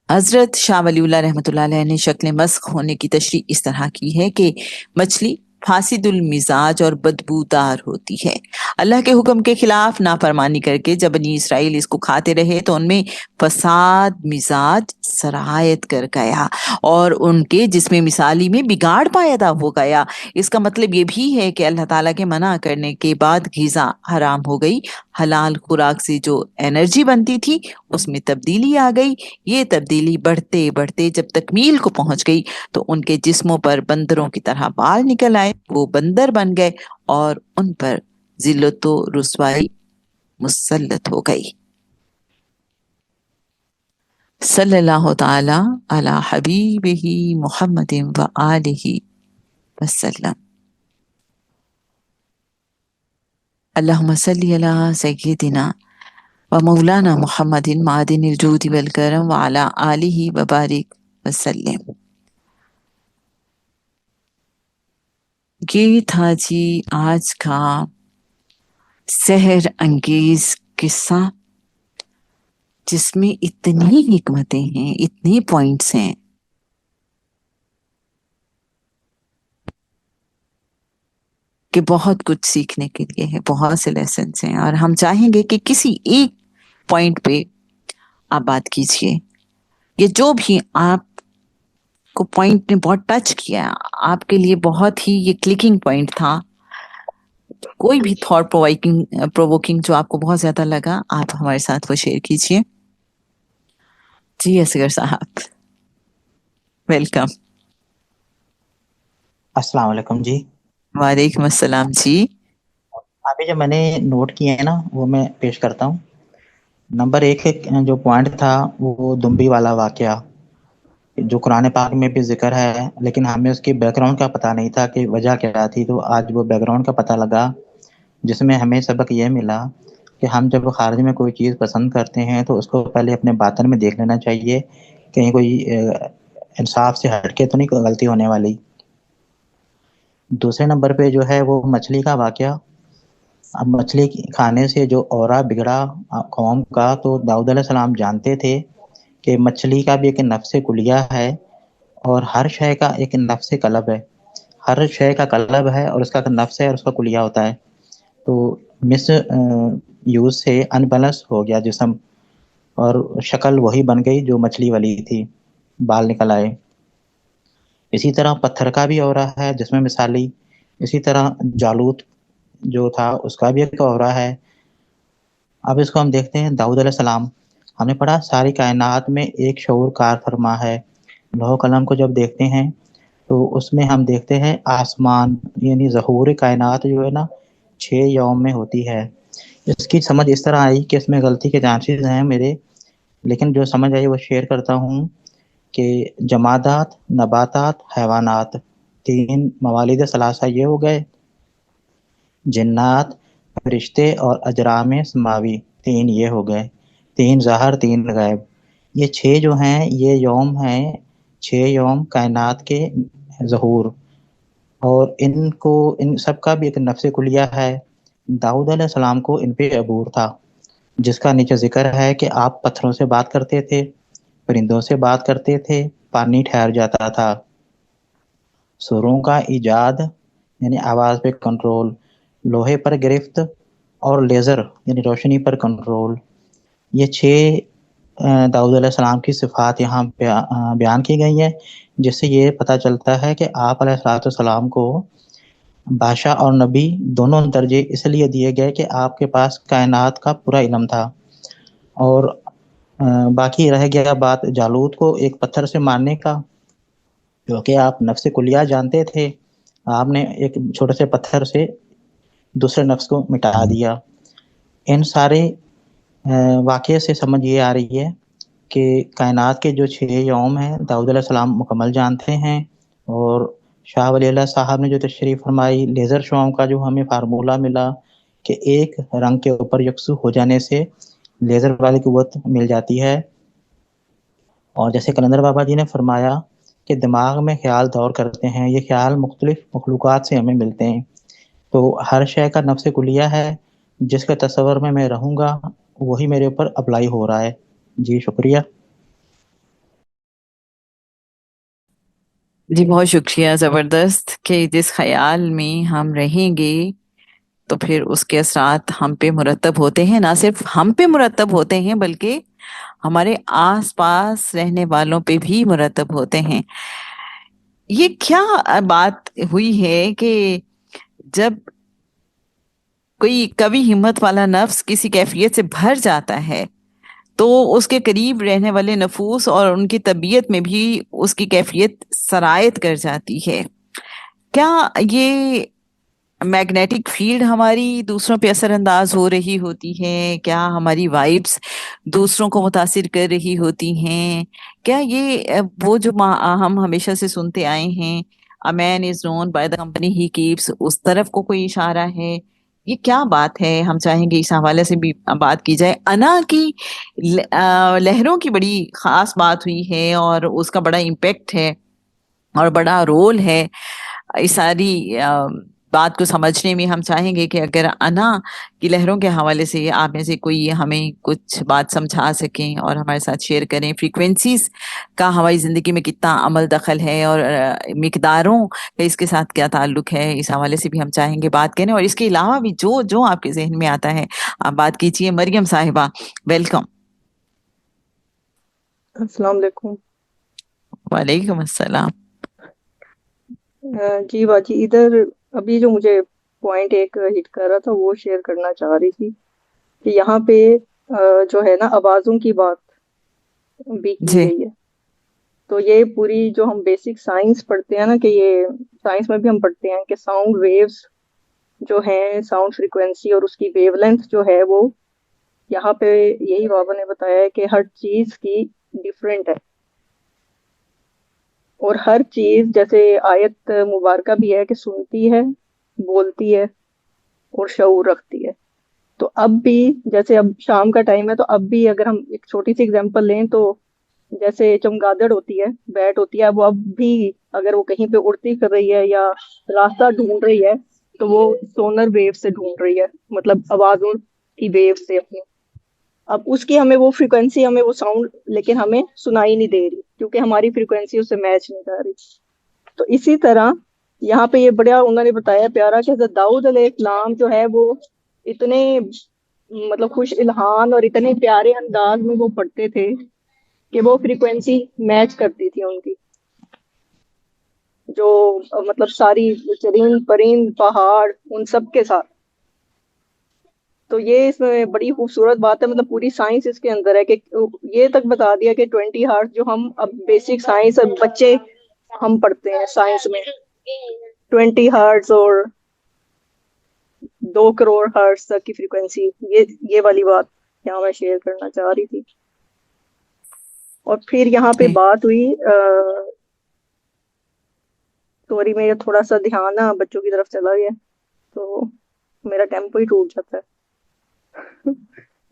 حضرت شاہ ولی اللہ رحمۃ اللہ علیہ نے شکل مسخ ہونے کی تشریح اس طرح کی ہے کہ مچھلی فاسد المزاج اور بدبودار ہوتی ہے۔ اللہ کے حکم کے خلاف نافرمانی کر کے جب بنی اسرائیل اس کو کھاتے رہے تو ان میں فساد مزاج سرایت کر گیا اور ان کے جسم مثالی میں بگاڑ پیدا ہو گیا۔ اس کا مطلب یہ بھی ہے کہ اللہ تعالیٰ کے منع کرنے کے بعد غذا حرام ہو گئی۔ حلال خوراک سے جو انرجی بنتی تھی اس میں تبدیلی آ گئی۔ یہ تبدیلی بڑھتے بڑھتے جب تکمیل کو پہنچ گئی تو ان کے جسموں پر بندروں کی طرح بال نکل آئے، وہ بندر بن گئے اور ان پر ذلت و رسوائی مسلط ہو گئی۔ صلی اللہ تعالی علی حبیبہ محمد و آلہ وسلم۔ اللہم صلی علی سیدنا و مولانا محمد معدن الجود والکرم وعلی آلہ وبارک وسلم۔ یہ تھا جی آج کا سحر انگیز قصہ، جس میں اتنی حکمتیں ہیں، اتنے پوائنٹس ہیں کہ بہت کچھ سیکھنے کے لیے ہے، بہت سے لیسنس ہیں، اور ہم چاہیں گے کہ کسی ایک پوائنٹ پہ آپ بات کیجئے۔ یہ جو بھی آپ کو پوائنٹ نے بہت ٹچ کیا، آپ کے لیے بہت ہی یہ کلکنگ پوائنٹ تھا، کوئی بھی تھاٹ پرووکنگ جو آپ کو بہت زیادہ لگا، آپ ہمارے ساتھ وہ شیئر کیجئے۔ جی اصغر صاحب، ویلکم۔ السلام علیکم جی۔ وعلیکم السلام جی۔ ابھی جو میں نے نوٹ کیے ہیں نا وہ میں پیش کرتا ہوں۔ نمبر 1 جو پوائنٹ تھا وہ دمبی والا واقعہ، جو قرآن پاک میں بھی ذکر ہے، لیکن ہمیں اس کی بیک گراؤنڈ کا پتہ نہیں تھا کہ وجہ کیا تھی، تو آج وہ بیک گراؤنڈ کا پتہ لگا، جس میں ہمیں سبق یہ ملا کہ ہم جب خارج میں کوئی چیز پسند کرتے ہیں تو اس کو پہلے اپنے باطن میں دیکھ لینا چاہیے، کہیں کوئی انصاف سے ہٹ کے تو نہیں کوئی غلطی ہونے والی۔ دوسرے نمبر پہ جو ہے وہ مچھلی کا واقعہ۔ اب مچھلی کھانے سے جو اورا بگڑا قوم کا، تو داؤد علیہ السلام جانتے تھے کہ مچھلی کا بھی ایک نفس کلیہ ہے، اور ہر شے کا ایک نفس قلب ہے، ہر شے کا قلب ہے اور اس کا نفس ہے اور اس کا کلیہ ہوتا ہے۔ تو مس یوز سے ان بیلنس ہو گیا جسم، اور شکل وہی بن گئی جو مچھلی والی تھی، بال نکل آئے۔ اسی طرح پتھر کا بھی اورا ہے جس میں مثالی، اسی طرح جالوت جو تھا اس کا بھی ایک اورا ہے۔ اب اس کو ہم دیکھتے ہیں داؤد علیہ السلام۔ ہم نے پڑھا ساری کائنات میں ایک شعور کار فرما ہے۔ لوح قلم کو جب دیکھتے ہیں تو اس میں ہم دیکھتے ہیں آسمان، یعنی ظہور کائنات جو ہے نا 6 یوم میں ہوتی ہے۔ اس کی سمجھ اس طرح آئی کہ اس میں غلطی کے چانسز ہیں میرے، لیکن جو سمجھ آئی وہ شیئر کرتا ہوں کہ جمادات، نباتات، حیوانات، 3 موالد ثلاثہ یہ ہو گئے، جنات، فرشتے اور اجرام سماوی 3 یہ ہو گئے، 3 ظاہر 3 غیب۔ یہ 6 جو ہیں یہ یوم ہیں، 6 یوم کائنات کے ظہور، اور ان سب کا بھی ایک نفس کلیہ ہے۔ داؤد علیہ السلام کو ان پہ عبور تھا، جس کا نیچے ذکر ہے کہ آپ پتھروں سے بات کرتے تھے، پرندوں سے بات کرتے تھے، پانی ٹھہر جاتا تھا۔ سروں کا ایجاد یعنی آواز پہ کنٹرول، لوہے پر گرفت، اور لیزر یعنی روشنی پر کنٹرول، یہ 6 داؤد علیہ السلام کی صفات یہاں بیان کی گئی ہیں، جس سے یہ پتہ چلتا ہے کہ آپ علیہ السلام کو بادشاہ اور نبی دونوں درجے اس لیے دیے گئے کہ آپ کے پاس کائنات کا پورا علم تھا۔ اور باقی رہ گیا بات جالوت کو ایک پتھر سے مارنے کا، جو کہ آپ نفس کلیہ جانتے تھے، آپ نے ایک چھوٹے سے پتھر سے دوسرے نفس کو مٹا دیا۔ ان سارے واقعے سے سمجھ یہ آ رہی ہے کہ کائنات کے جو 6 یوم ہیں داؤد علیہ السلام مکمل جانتے ہیں، اور شاہ ولی اللہ صاحب نے جو تشریف فرمائی لیزر شوم کا جو ہمیں فارمولہ ملا کہ ایک رنگ کے اوپر یکسو ہو جانے سے لیزر والی قوت مل جاتی ہے، اور جیسے کلندر بابا جی نے فرمایا کہ دماغ میں خیال دور کرتے ہیں، یہ خیال مختلف مخلوقات سے ہمیں ملتے ہیں، تو ہر شے کا نفس کلیہ ہے، جس کے تصور میں رہوں گا وہی میرے اوپر اپلائی ہو رہا ہے۔ جی شکریہ۔ جی بہت شکریہ، زبردست کہ جس خیال میں ہم رہیں گے تو پھر اس کے اثرات ہم پہ مرتب ہوتے ہیں، نہ صرف ہم پہ مرتب ہوتے ہیں بلکہ ہمارے آس پاس رہنے والوں پہ بھی مرتب ہوتے ہیں۔ یہ کیا بات ہوئی ہے کہ جب کوئی کبھی ہمت والا نفس کسی کیفیت سے بھر جاتا ہے تو اس کے قریب رہنے والے نفوس اور ان کی طبیعت میں بھی اس کی کیفیت سرایت کر جاتی ہے۔ کیا یہ میگنیٹک فیلڈ ہماری دوسروں پہ اثر انداز ہو رہی ہوتی ہے؟ کیا ہماری وائبس دوسروں کو متاثر کر رہی ہوتی ہیں؟ کیا یہ وہ جو ہم ہمیشہ سے سنتے آئے ہیں a man is known by the company he keeps، اس طرف کو کوئی اشارہ ہے؟ یہ کیا بات ہے؟ ہم چاہیں گے اس حوالے سے بھی بات کی جائے۔ انا کی لہروں کی بڑی خاص بات ہوئی ہے اور اس کا بڑا امپیکٹ ہے اور بڑا رول ہے اس ساری بات کو سمجھنے میں۔ ہم چاہیں گے کہ اگر انا کی لہروں کے حوالے سے آپ میں سے کوئی ہمیں کچھ بات سمجھا سکیں اور ہمارے ساتھ شیئر کریں، فریکوینسیز کا ہماری زندگی میں کتنا عمل دخل ہے اور مقداروں کا اس کے ساتھ کیا تعلق ہے، اس حوالے سے بھی ہم چاہیں گے بات کریں، اور اس کے علاوہ بھی جو آپ کے ذہن میں آتا ہے آپ بات کیجیے۔ مریم صاحبہ ویلکم۔ السلام علیکم۔ وعلیکم السلام۔ جی باجی، ادھر ابھی جو مجھے پوائنٹ ایک ہٹ کر رہا تھا وہ شیئر کرنا چاہ رہی تھی کہ یہاں پہ جو ہے نا آوازوں کی بات بھی کی جی گئی ہے، تو یہ پوری جو ہم بیسک سائنس پڑھتے ہیں نا، کہ یہ سائنس میں بھی ہم پڑھتے ہیں کہ ساؤنڈ ویوز جو ہیں، ساؤنڈ فریکوینسی اور اس کی ویو لینتھ جو ہے وہ یہاں پہ یہی بابا نے بتایا ہے کہ ہر چیز کی ڈفرینٹ ہے، اور ہر چیز جیسے آیت مبارکہ بھی ہے کہ سنتی ہے، بولتی ہے اور شعور رکھتی ہے۔ تو اب بھی جیسے اب شام کا ٹائم ہے، تو اب بھی اگر ہم ایک چھوٹی سی اگزامپل لیں تو جیسے چمگادڑ ہوتی ہے، بیٹ ہوتی ہے، وہ اب بھی اگر وہ کہیں پہ اڑتی کر رہی ہے یا راستہ ڈھونڈ رہی ہے تو وہ سونر ویو سے ڈھونڈ رہی ہے، مطلب آوازوں کی ویو سے اپنی۔ اب اس کی ہمیں وہ فریکوینسی، ہمیں وہ ساؤنڈ لیکن ہمیں سنائی نہیں دے رہی کیونکہ ہماری فریکوینسی اس سے میچ نہیں کر رہی۔ تو اسی طرح یہاں پہ یہ بڑا انہوں نے بتایا پیارا کہ حضرت داؤد علیہ السلام جو ہے وہ اتنے مطلب خوش الہان اور اتنے پیارے انداز میں وہ پڑھتے تھے کہ وہ فریکوینسی میچ کرتی تھی ان کی، جو مطلب ساری چرند پرند پہاڑ ان سب کے ساتھ۔ تو یہ اس میں بڑی خوبصورت بات ہے، مطلب پوری سائنس اس کے اندر ہے کہ یہ تک بتا دیا کہ 20 ہارٹ جو ہم اب بیسک سائنس بچے ہم پڑھتے ہیں سائنس میں، 20 ہارٹس اور 2 کروڑ ہارٹس تک کی فریکوینسی، یہ والی بات یہاں میں شیئر کرنا چاہ رہی تھی۔ اور پھر یہاں پہ بات ہوئی سوری میرا تھوڑا سا دھیان نا بچوں کی طرف چلا گیا تو میرا ٹیمپو ہی ٹوٹ جاتا ہے۔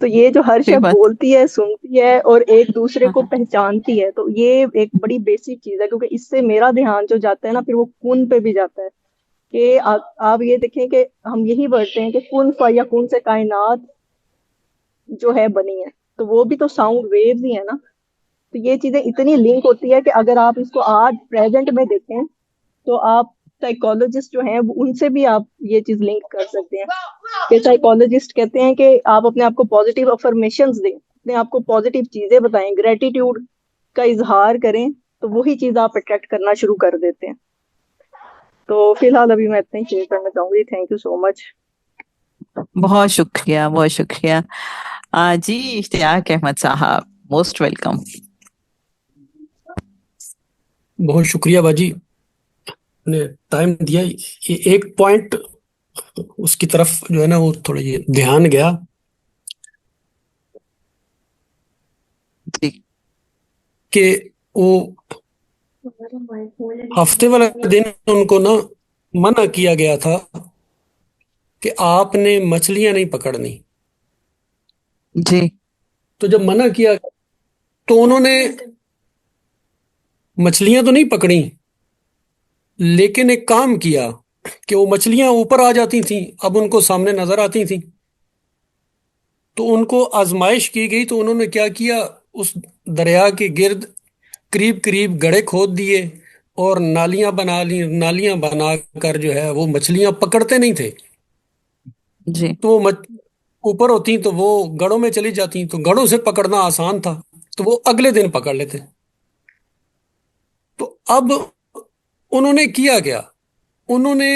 تو یہ جو ہر شخص بولتی ہے، سنتی ہے اور ایک دوسرے کو پہچانتی ہے، تو یہ ایک بڑی بیسک چیز ہے، کیونکہ اس سے میرا دھیان جو جاتا ہے نا پھر وہ کن پہ بھی جاتا ہے کہ آپ یہ دیکھیں کہ ہم یہی پڑھتے ہیں کہ کن فیکون سے کائنات جو ہے بنی ہے، تو وہ بھی تو ساؤنڈ ویوز ہی ہے نا۔ تو یہ چیزیں اتنی لنک ہوتی ہے کہ اگر آپ اس کو آج پریزنٹ میں دیکھیں تو آپ سائیکولوجسٹ جو ہیں ان سے بھی آپ یہ چیز لنک کر سکتے ہیں کہ سائیکولوجسٹ کہتے ہیں کہ آپ اپنے آپ کو پازیٹیو افرمیشنز دیں، اپنے آپ کو پازیٹیو چیزیں بتائیں، گریٹیٹیوڈ کا اظہار کریں، تو وہی چیز آپ اٹریکٹ کرنا شروع کر دیتے ہیں. تو فی الحال ابھی میں اتنا ہی شیئر کرنا چاہوں گی. تھینک یو سو مچ. بہت شکریہ، بہت شکریہ. جی اشتیاق احمد صاحب، موسٹ ویلکم. بہت شکریہ باجی نے ٹائم دیا. یہ ایک پوائنٹ اس کی طرف جو ہے نا وہ تھوڑا یہ دھیان گیا جی کہ وہ ہفتے والا دن ان کو نا منع کیا گیا تھا کہ آپ نے مچھلیاں نہیں پکڑنی. جی تو جب منع کیا تو انہوں نے مچھلیاں تو نہیں پکڑی، لیکن ایک کام کیا کہ وہ مچھلیاں اوپر آ جاتی تھیں، اب ان کو سامنے نظر آتی تھیں. تو ان کو آزمائش کی گئی تو انہوں نے کیا کیا، اس دریا کے گرد قریب قریب گڑھے کھود دیے اور نالیاں بنا لی. نالیاں بنا کر جو ہے وہ مچھلیاں پکڑتے نہیں تھے. جی تو وہ اوپر ہوتی تو وہ گڑھوں میں چلی جاتی، تو گڑھوں سے پکڑنا آسان تھا، تو وہ اگلے دن پکڑ لیتے. تو اب انہوں نے کیا گیا، انہوں نے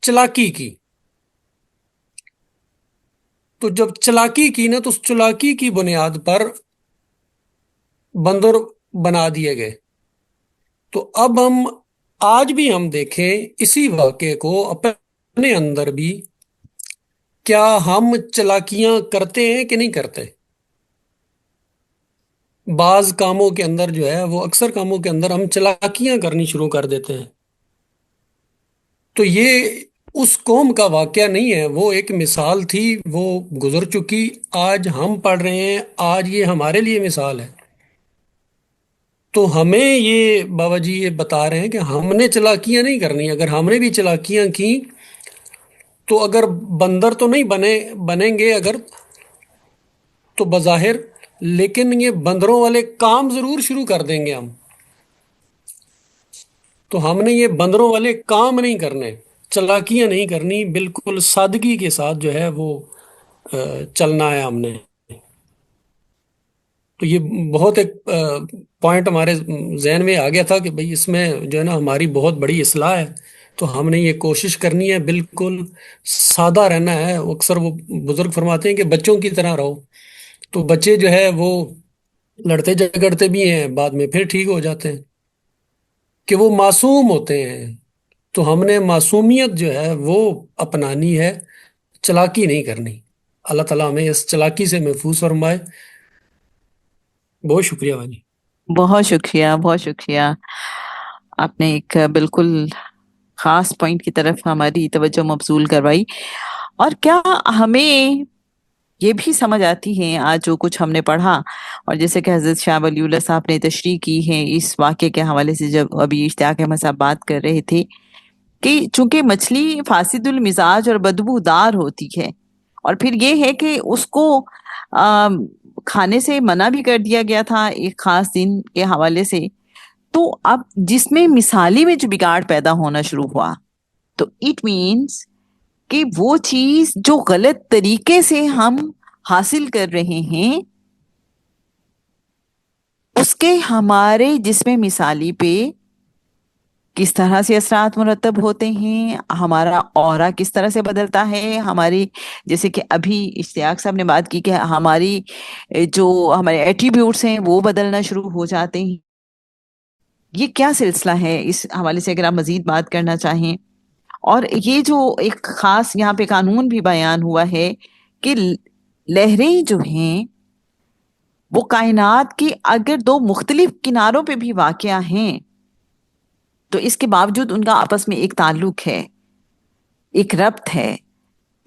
چلاکی کی. تو جب چلاکی کی نا تو اس چلاکی کی بنیاد پر بندر بنا دیے گئے. تو اب آج بھی ہم دیکھیں اسی واقعے کو اپنے اندر بھی، کیا ہم چلاکیاں کرتے ہیں کہ نہیں کرتے؟ بعض کاموں کے اندر جو ہے وہ اکثر کاموں کے اندر ہم چلاکیاں کرنی شروع کر دیتے ہیں. تو یہ اس قوم کا واقعہ نہیں ہے، وہ ایک مثال تھی، وہ گزر چکی، آج ہم پڑھ رہے ہیں، آج یہ ہمارے لیے مثال ہے. تو ہمیں یہ بابا جی یہ بتا رہے ہیں کہ ہم نے چلاکیاں نہیں کرنی. اگر ہم نے بھی چلاکیاں کی تو اگر بندر تو نہیں بنیں گے اگر تو بظاہر، لیکن یہ بندروں والے کام ضرور شروع کر دیں گے ہم. تو ہم نے یہ بندروں والے کام نہیں کرنے، چلاکیاں نہیں کرنی، بالکل سادگی کے ساتھ جو ہے وہ چلنا ہے ہم نے. تو یہ بہت ایک پوائنٹ ہمارے ذہن میں آ گیا تھا کہ بھئی اس میں جو ہے نا ہماری بہت بڑی اصلاح ہے. تو ہم نے یہ کوشش کرنی ہے، بالکل سادہ رہنا ہے. اکثر وہ بزرگ فرماتے ہیں کہ بچوں کی طرح رہو. تو بچے جو ہے وہ لڑتے جھگڑتے بھی ہیں، بعد میں پھر ٹھیک ہو جاتے ہیں، کہ وہ معصوم ہوتے ہیں. تو ہم نے معصومیت جو ہے وہ اپنانی ہے، چلاکی نہیں کرنی. اللہ تعالیٰ ہمیں اس چلاکی سے محفوظ فرمائے. بہت شکریہ بھائی. بہت شکریہ، بہت شکریہ. آپ نے ایک بالکل خاص پوائنٹ کی طرف ہماری توجہ مبذول کروائی. اور کیا ہمیں یہ بھی سمجھ آتی ہے آج جو کچھ ہم نے پڑھا، اور جیسے کہ حضرت شاہ ولی اللہ صاحب نے تشریح کی ہے اس واقعے کے حوالے سے، جب ابھی اشتیاق احمد صاحب بات کر رہے تھے کہ چونکہ مچھلی فاسد المزاج اور بدبو دار ہوتی ہے، اور پھر یہ ہے کہ اس کو کھانے سے منع بھی کر دیا گیا تھا ایک خاص دن کے حوالے سے. تو اب جس میں مثالی میں جو بگاڑ پیدا ہونا شروع ہوا، تو اٹ مینس کہ وہ چیز جو غلط طریقے سے ہم حاصل کر رہے ہیں اس کے ہمارے جسم مثالی پہ کس طرح سے اثرات مرتب ہوتے ہیں، ہمارا اورا کس طرح سے بدلتا ہے، ہماری جیسے کہ ابھی اشتیاق صاحب نے بات کی کہ ہماری جو ہمارے ایٹریبیوٹس ہیں وہ بدلنا شروع ہو جاتے ہیں. یہ کیا سلسلہ ہے، اس حوالے سے اگر آپ مزید بات کرنا چاہیں. اور یہ جو ایک خاص یہاں پہ قانون بھی بیان ہوا ہے کہ لہریں جو ہیں وہ کائنات کی اگر دو مختلف کناروں پہ بھی واقع ہیں تو اس کے باوجود ان کا آپس میں ایک تعلق ہے، ایک ربط ہے.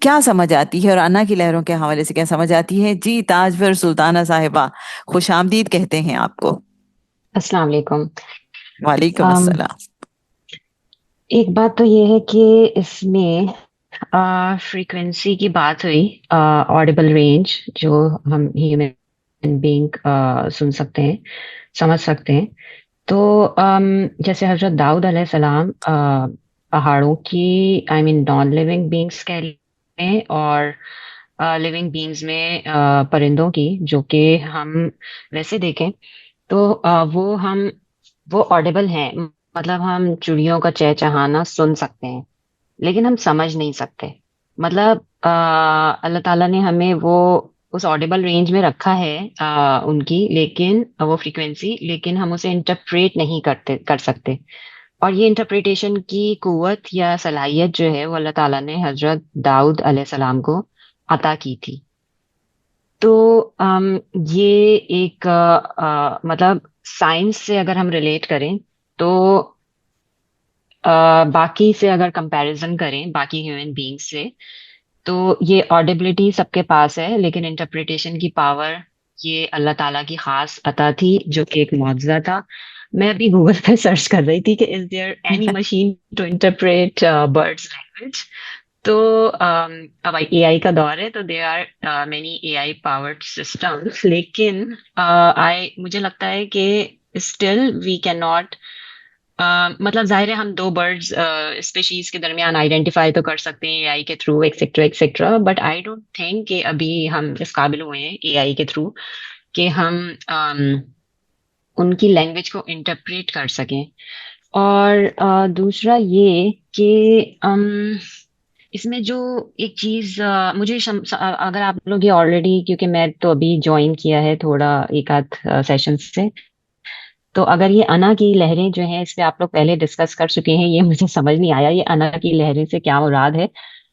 کیا سمجھ آتی ہے، اور انا کی لہروں کے حوالے سے کیا سمجھ آتی ہے؟ جی تاجور سلطانہ صاحبہ، خوش آمدید کہتے ہیں آپ کو. السلام علیکم. وعلیکم السلام. ایک بات تو یہ ہے کہ اس میں فریکوینسی کی بات ہوئی، آڈیبل رینج جو ہم ہیومن بینگ سن سکتے ہیں، سمجھ سکتے ہیں. تو جیسے حضرت داؤد علیہ السلام پہاڑوں کی نان لیونگ بینگس کہہ لیں اور لیونگ بینگس میں پرندوں کی، جو کہ ہم ویسے دیکھیں تو وہ آڈیبل ہیں، مطلب ہم چڑیوں کا چہچہانا سن سکتے ہیں لیکن ہم سمجھ نہیں سکتے. مطلب اللہ تعالیٰ نے ہمیں وہ اس آڈیبل رینج میں رکھا ہے ان کی، لیکن وہ فریکوینسی، لیکن ہم اسے انٹرپریٹ نہیں کر سکتے. اور یہ انٹرپریٹیشن کی قوت یا صلاحیت جو ہے وہ اللہ تعالیٰ نے حضرت داؤد علیہ السلام کو عطا کی تھی. تو یہ ایک مطلب سائنس سے اگر ہم ریلیٹ کریں تو باقی سے اگر کمپیریزن کریں باقی ہیومن بینگ سے، تو یہ آڈیبلٹی سب کے پاس ہے، لیکن انٹرپریٹیشن کی پاور یہ اللہ تعالیٰ کی خاص عطا تھی، جو کہ ایک معجزہ تھا. میں ابھی گوگل پہ سرچ کر رہی تھی کہ is there any machine to interpret birds language. تو اب اے آئی کا دور ہے، تو they are many AI powered systems, لیکن مجھے لگتا ہے کہ اسٹل وی کین ناٹ، مطلب ظاہر ہے ہم دو برڈز اسپیشیز کے درمیان آئیڈینٹیفائی تو کر سکتے ہیں اے آئی کے through etcetera etcetera, but I don't think کہ ابھی ہم اس قابل ہوئے ہیں اے آئی کے تھرو کہ ہم ان کی لینگویج کو انٹرپریٹ کر سکیں. اور دوسرا یہ کہ اس میں جو ایک چیز مجھے اگر آپ لوگ یہ آلریڈی، کیونکہ میں تو ابھی جوائن کیا ہے تھوڑا ایک آدھ سیشن سے، تو اگر یہ انا کی لہریں جو ہیں اس پہ آپ لوگ پہلے ڈسکس کر چکے ہیں، یہ مجھے سمجھ نہیں آیا یہ انا کی لہریں سے کیا مراد ہے.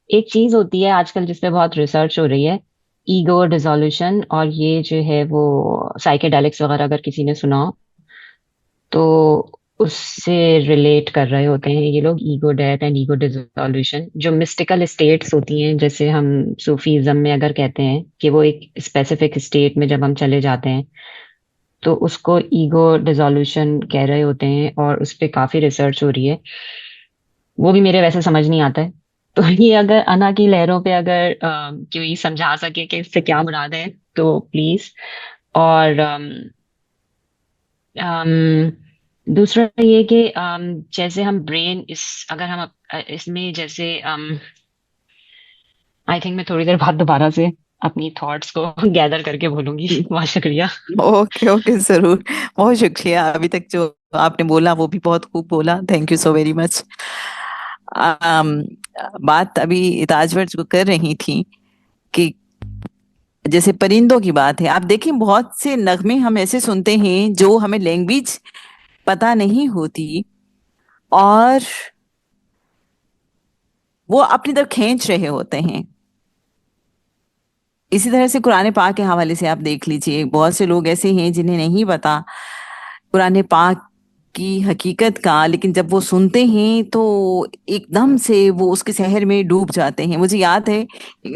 ایک چیز ہوتی ہے آج کل جس پہ بہت ریسرچ ہو رہی ہے، ایگو ڈیزولوشن، اور یہ جو ہے وہ سائیکیڈیلکس وغیرہ اگر کسی نے سنا ہو تو اس سے ریلیٹ کر رہے ہوتے ہیں یہ لوگ، ego death and ego dissolution, جو مسٹیکل اسٹیٹس ہوتی ہیں، جیسے ہم صوفیزم میں اگر کہتے ہیں کہ وہ ایک اسپیسیفک اسٹیٹ میں جب ہم چلے جاتے ہیں تو اس کو ایگو ڈیزولوشن کہہ رہے ہوتے ہیں، اور اس پہ کافی ریسرچ ہو رہی ہے. وہ بھی میرے ویسے سمجھ نہیں آتا ہے، تو یہ اگر انا کی لہروں پہ اگر کوئی سمجھا سکے کہ اس سے کیا مراد ہے تو پلیز. اور دوسرا یہ کہ جیسے ہم برین اگر ہم اس میں جیسے آئی تھنک میں تھوڑی دیر بعد دوبارہ سے اپنی تھاٹس کو گیدر کر کے بولوں گی. بہت شکریہ. اوکے ضرور، بہت شکریہ. ابھی تک جو آپ نے بولا وہ بھی بہت خوب بولا، thank you so very much. بات ابھی تاجور جو کر رہی تھی کہ جیسے پرندوں کی بات ہے، آپ دیکھیں بہت سے نغمے ہم ایسے سنتے ہیں جو ہمیں لینگویج پتہ نہیں ہوتی اور وہ اپنی طرف کھینچ رہے ہوتے ہیں. اسی طرح سے قرآن پاک کے حوالے سے آپ دیکھ لیجئے، بہت سے لوگ ایسے ہیں جنہیں نہیں پتا قرآن پاک کی حقیقت کا، لیکن جب وہ سنتے ہیں تو ایک دم سے وہ اس کے سحر میں ڈوب جاتے ہیں. مجھے یاد ہے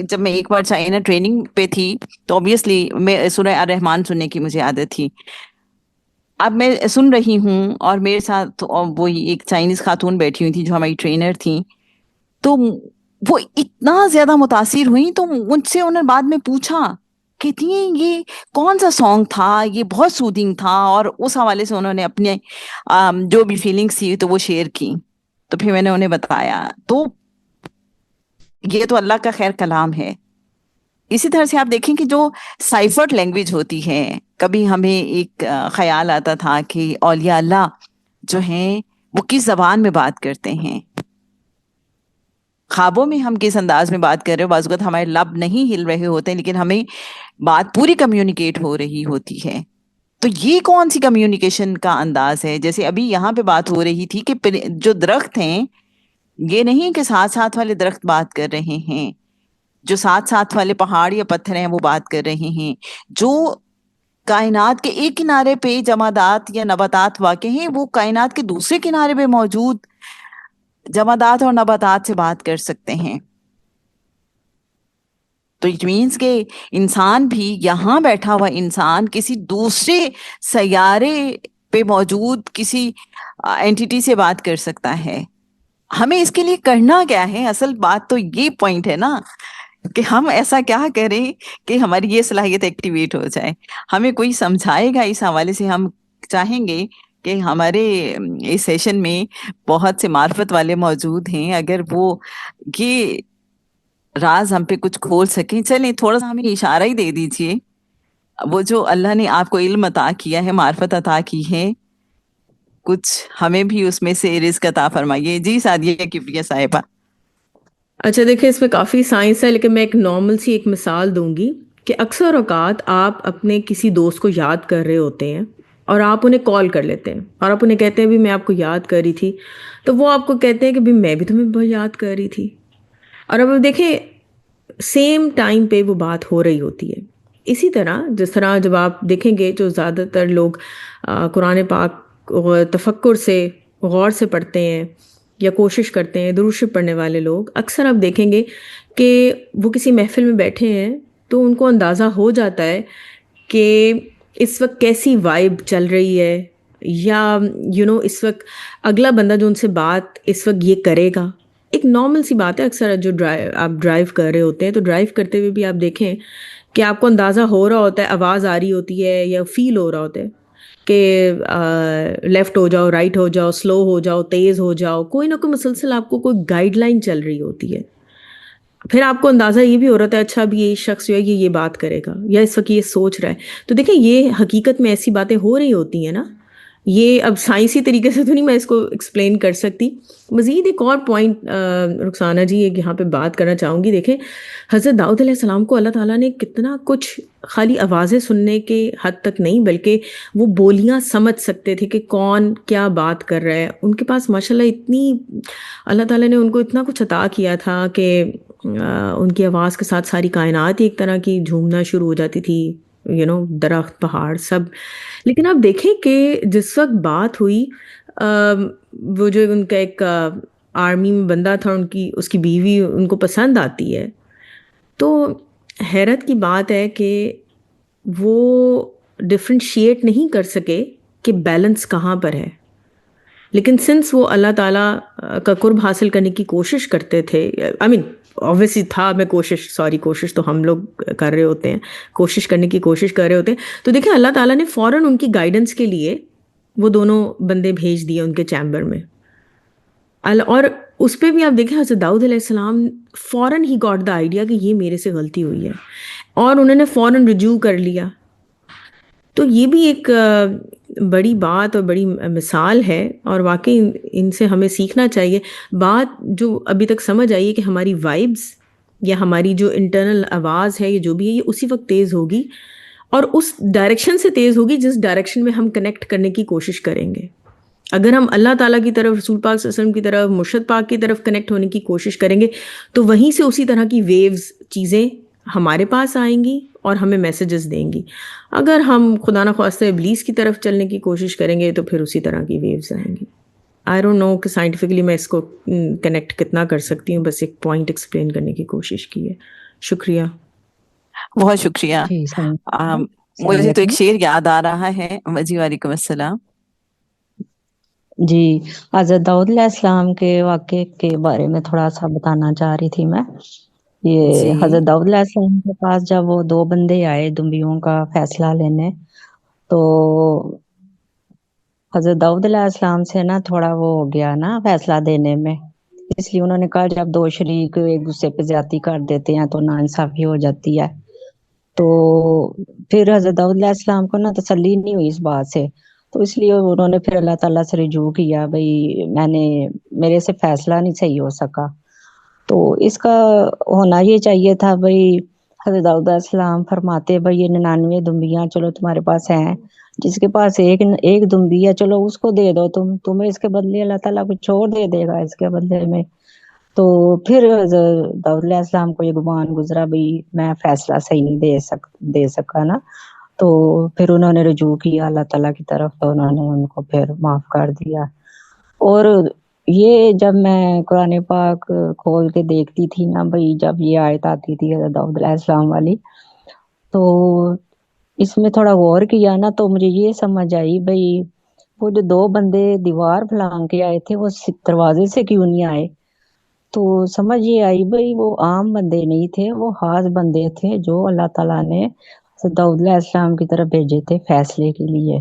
جب میں ایک بار چائنا ٹریننگ پہ تھی تو obviously میں سورہ الرحمن سننے کی مجھے عادت تھی. اب میں سن رہی ہوں اور میرے ساتھ وہ ایک چائنیز خاتون بیٹھی ہوئی تھی جو ہماری ٹرینر تھیں، تو وہ اتنا زیادہ متاثر ہوئی تو ان سے انہوں نے بعد میں پوچھا، کہتی ہیں یہ کون سا سانگ تھا، یہ بہت سودنگ تھا، اور اس حوالے سے انہوں نے اپنے جو بھی فیلنگس تھی تو وہ شیئر کی. تو پھر میں نے انہیں بتایا، تو یہ تو اللہ کا خیر کلام ہے. اسی طرح سے آپ دیکھیں کہ جو سائفرڈ لینگویج ہوتی ہے، کبھی ہمیں ایک خیال آتا تھا کہ اولیاء اللہ جو ہیں وہ کس زبان میں بات کرتے ہیں، خوابوں میں ہم کس انداز میں بات کر رہے ہو. بعض اوقات ہمارے لب نہیں ہل رہے ہوتے لیکن ہمیں بات پوری کمیونیکیٹ ہو رہی ہوتی ہے. تو یہ کون سی کمیونیکیشن کا انداز ہے؟ جیسے ابھی یہاں پہ بات ہو رہی تھی کہ جو درخت ہیں، یہ نہیں کہ ساتھ ساتھ والے درخت بات کر رہے ہیں، جو ساتھ ساتھ والے پہاڑ یا پتھر ہیں وہ بات کر رہے ہیں، جو کائنات کے ایک کنارے پہ جمادات یا نباتات واقع ہیں وہ کائنات کے دوسرے کنارے پہ موجود جمادات اور نباتات سے بات کر سکتے ہیں. تو اٹ مینس کہ انسان بھی، یہاں بیٹھا ہوا انسان کسی دوسرے سیارے پہ موجود کسی اینٹیٹی سے بات کر سکتا ہے. ہمیں اس کے لیے کرنا کیا ہے؟ اصل بات تو یہ پوائنٹ ہے نا کہ ہم ایسا کیا کریں کہ ہماری یہ صلاحیت ایکٹیویٹ ہو جائے. ہمیں کوئی سمجھائے گا اس حوالے سے، ہم چاہیں گے کہ ہمارے اس سیشن میں بہت سے معرفت والے موجود ہیں، اگر وہ یہ راز ہم پہ کچھ کھول سکیں. چلیں تھوڑا سا ہمیں اشارہ ہی دے دیجئے، وہ جو اللہ نے آپ کو علم عطا کیا ہے، معرفت عطا کی ہے، کچھ ہمیں بھی اس میں سے رزق عطا فرمائیے. جی سعدیہ کبریہ صاحبہ. اچھا دیکھیں، اس میں کافی سائنس ہے، لیکن میں ایک نارمل سی ایک مثال دوں گی کہ اکثر اوقات آپ اپنے کسی دوست کو یاد کر رہے ہوتے ہیں اور آپ انہیں کال کر لیتے ہیں اور آپ انہیں کہتے ہیں بھی میں آپ کو یاد کر رہی تھی، تو وہ آپ کو کہتے ہیں کہ بھی میں بھی تمہیں بہت یاد کر رہی تھی. اور اب دیکھیں سیم ٹائم پہ وہ بات ہو رہی ہوتی ہے. اسی طرح جس طرح جب آپ دیکھیں گے جو زیادہ تر لوگ قرآن پاک تفکر سے غور سے پڑھتے ہیں یا کوشش کرتے ہیں، درود شریف پڑھنے والے لوگ اکثر آپ دیکھیں گے کہ وہ کسی محفل میں بیٹھے ہیں تو ان کو اندازہ ہو جاتا ہے کہ اس وقت کیسی وائب چل رہی ہے، یا اس وقت اگلا بندہ جو ان سے بات اس وقت یہ کرے گا. ایک نارمل سی بات ہے، اکثر جو آپ ڈرائیو کر رہے ہوتے ہیں تو ڈرائیو کرتے ہوئے بھی آپ دیکھیں کہ آپ کو اندازہ ہو رہا ہوتا ہے، آواز آ رہی ہوتی ہے یا فیل ہو رہا ہوتا ہے کہ لیفٹ ہو جاؤ، رائٹ ہو جاؤ، سلو ہو جاؤ، تیز ہو جاؤ، کوئی نہ کوئی مسلسل آپ کو کوئی گائیڈ لائن چل رہی ہوتی ہے. پھر آپ کو اندازہ یہ بھی ہو رہا ہے اچھا اب یہ شخص جو ہے یہ بات کرے گا یا اس وقت یہ سوچ رہا ہے. تو دیکھیں یہ حقیقت میں ایسی باتیں ہو رہی ہوتی ہیں نا. یہ اب سائنسی طریقے سے تو نہیں میں اس کو ایکسپلین کر سکتی. مزید ایک اور پوائنٹ رخسانہ جی ایک یہاں پہ بات کرنا چاہوں گی. دیکھیں حضرت داؤد علیہ السلام کو اللہ تعالیٰ نے کتنا کچھ، خالی آوازیں سننے کے حد تک نہیں بلکہ وہ بولیاں سمجھ سکتے تھے کہ کون کیا بات کر رہا ہے. ان کے پاس ماشاءاللہ اتنی اللہ تعالیٰ نے ان کو اتنا کچھ عطا کیا تھا کہ ان کی آواز کے ساتھ ساری کائنات ایک طرح کی جھومنا شروع ہو جاتی تھی، درخت پہاڑ سب. لیکن آپ دیکھیں کہ جس وقت بات ہوئی وہ جو ان کا ایک آرمی میں بندہ تھا، اس کی بیوی ان کو پسند آتی ہے، تو حیرت کی بات ہے کہ وہ ڈفرینشیٹ نہیں کر سکے کہ بیلنس کہاں پر ہے. لیکن سنس وہ اللہ تعالیٰ کا قرب حاصل کرنے کی کوشش کرتے تھے، obviously تھا، کوشش تو ہم لوگ کر رہے ہوتے ہیں، کوشش کرنے کی کوشش کر رہے ہوتے ہیں. تو دیکھیں اللہ تعالیٰ نے فوراً ان کی گائیڈنس کے لیے وہ دونوں بندے بھیج دیے ان کے چیمبر میں. اور اس پہ بھی آپ دیکھیں حضرت داؤد علیہ السلام فوراً ہی گاٹ دا آئیڈیا کہ یہ میرے سے غلطی ہوئی ہے اور انہوں نے فوراً رجوع کر لیا. تو یہ بھی ایک بڑی بات اور بڑی مثال ہے، اور واقعی ان سے ہمیں سیکھنا چاہیے. بات جو ابھی تک سمجھ آئی ہے کہ ہماری وائبز یا ہماری جو انٹرنل آواز ہے یہ جو بھی ہے یہ اسی وقت تیز ہوگی اور اس ڈائریکشن سے تیز ہوگی جس ڈائریکشن میں ہم کنیکٹ کرنے کی کوشش کریں گے. اگر ہم اللہ تعالیٰ کی طرف، رسول پاک صلی اللہ علیہ وسلم کی طرف، مرشد پاک کی طرف کنیکٹ ہونے کی کوشش کریں گے تو وہیں سے اسی طرح کی ویوز چیزیں ہمارے پاس آئیں گی اور ہمیں میسیجز دیں گی. اگر ہم خدا نخواستہ ابلیس کی طرف چلنے کی کوشش کریں گے تو پھر اسی طرح کی ویوز آئیں گی. آئی ڈونٹ نو کہ سائنٹیفکلی میں اس کو کنیکٹ کتنا کر سکتی ہوں، بس ایک پوائنٹ ایکسپلین کرنے کی کوشش کی ہے. شکریہ. بہت شکریہ. جی مجھے تو ایک شعر یاد آ رہا ہے. جی وعلیکم السلام. جی حضرت داؤد علیہ السلام کے واقعے کے بارے میں تھوڑا سا بتانا چاہ رہی تھی میں. یہ حضرت داؤد علیہ السلام کے پاس جب وہ دو بندے آئے دمبیوں کا فیصلہ لینے، تو حضرت داؤد علیہ السلام سے نا تھوڑا وہ ہو گیا نا فیصلہ دینے میں. اس لیے انہوں نے کہا جب دو شریک ایک دوسرے پہ زیادتی کر دیتے ہیں تو ناانصافی ہو جاتی ہے. تو پھر حضرت داؤد علیہ السلام کو نا تسلی نہیں ہوئی اس بات سے، تو اس لیے انہوں نے پھر اللہ تعالیٰ سے رجوع کیا، بھئی میرے سے فیصلہ نہیں صحیح ہو سکا. تو اس کا ہونا یہ چاہیے تھا بھئی حضرت داؤد علیہ السلام فرماتے بھئی یہ 99 دمبیاں چلو تمہارے پاس ہیں، جس کے پاس ایک دمبی ہے چلو اس کو دے دو، تمہیں اس کے بدلے اللہ تعالیٰ کچھ اور دے دے گا اس کے بدلے میں. تو پھر داؤد علیہ السلام کو یہ گمان گزرا بھئی میں فیصلہ صحیح نہیں دے سکا نا. تو پھر انہوں نے رجوع کیا اللہ تعالیٰ کی طرف، تو انہوں نے ان کو پھر معاف کر دیا. اور یہ جب میں قرآن پاک کھول کے دیکھتی تھی نا بھئی، جب یہ آیت آتی تھی حضرت داؤد علیہ السلام والی، تو اس میں تھوڑا غور کیا نا تو مجھے یہ سمجھ آئی بھئی وہ جو دو بندے دیوار پھلانگ کے آئے تھے وہ دروازے سے کیوں نہیں آئے. تو سمجھ یہ آئی بھئی وہ عام بندے نہیں تھے، وہ خاص بندے تھے جو اللہ تعالیٰ نے داؤد علیہ السلام کی طرف بھیجے تھے فیصلے کے لیے.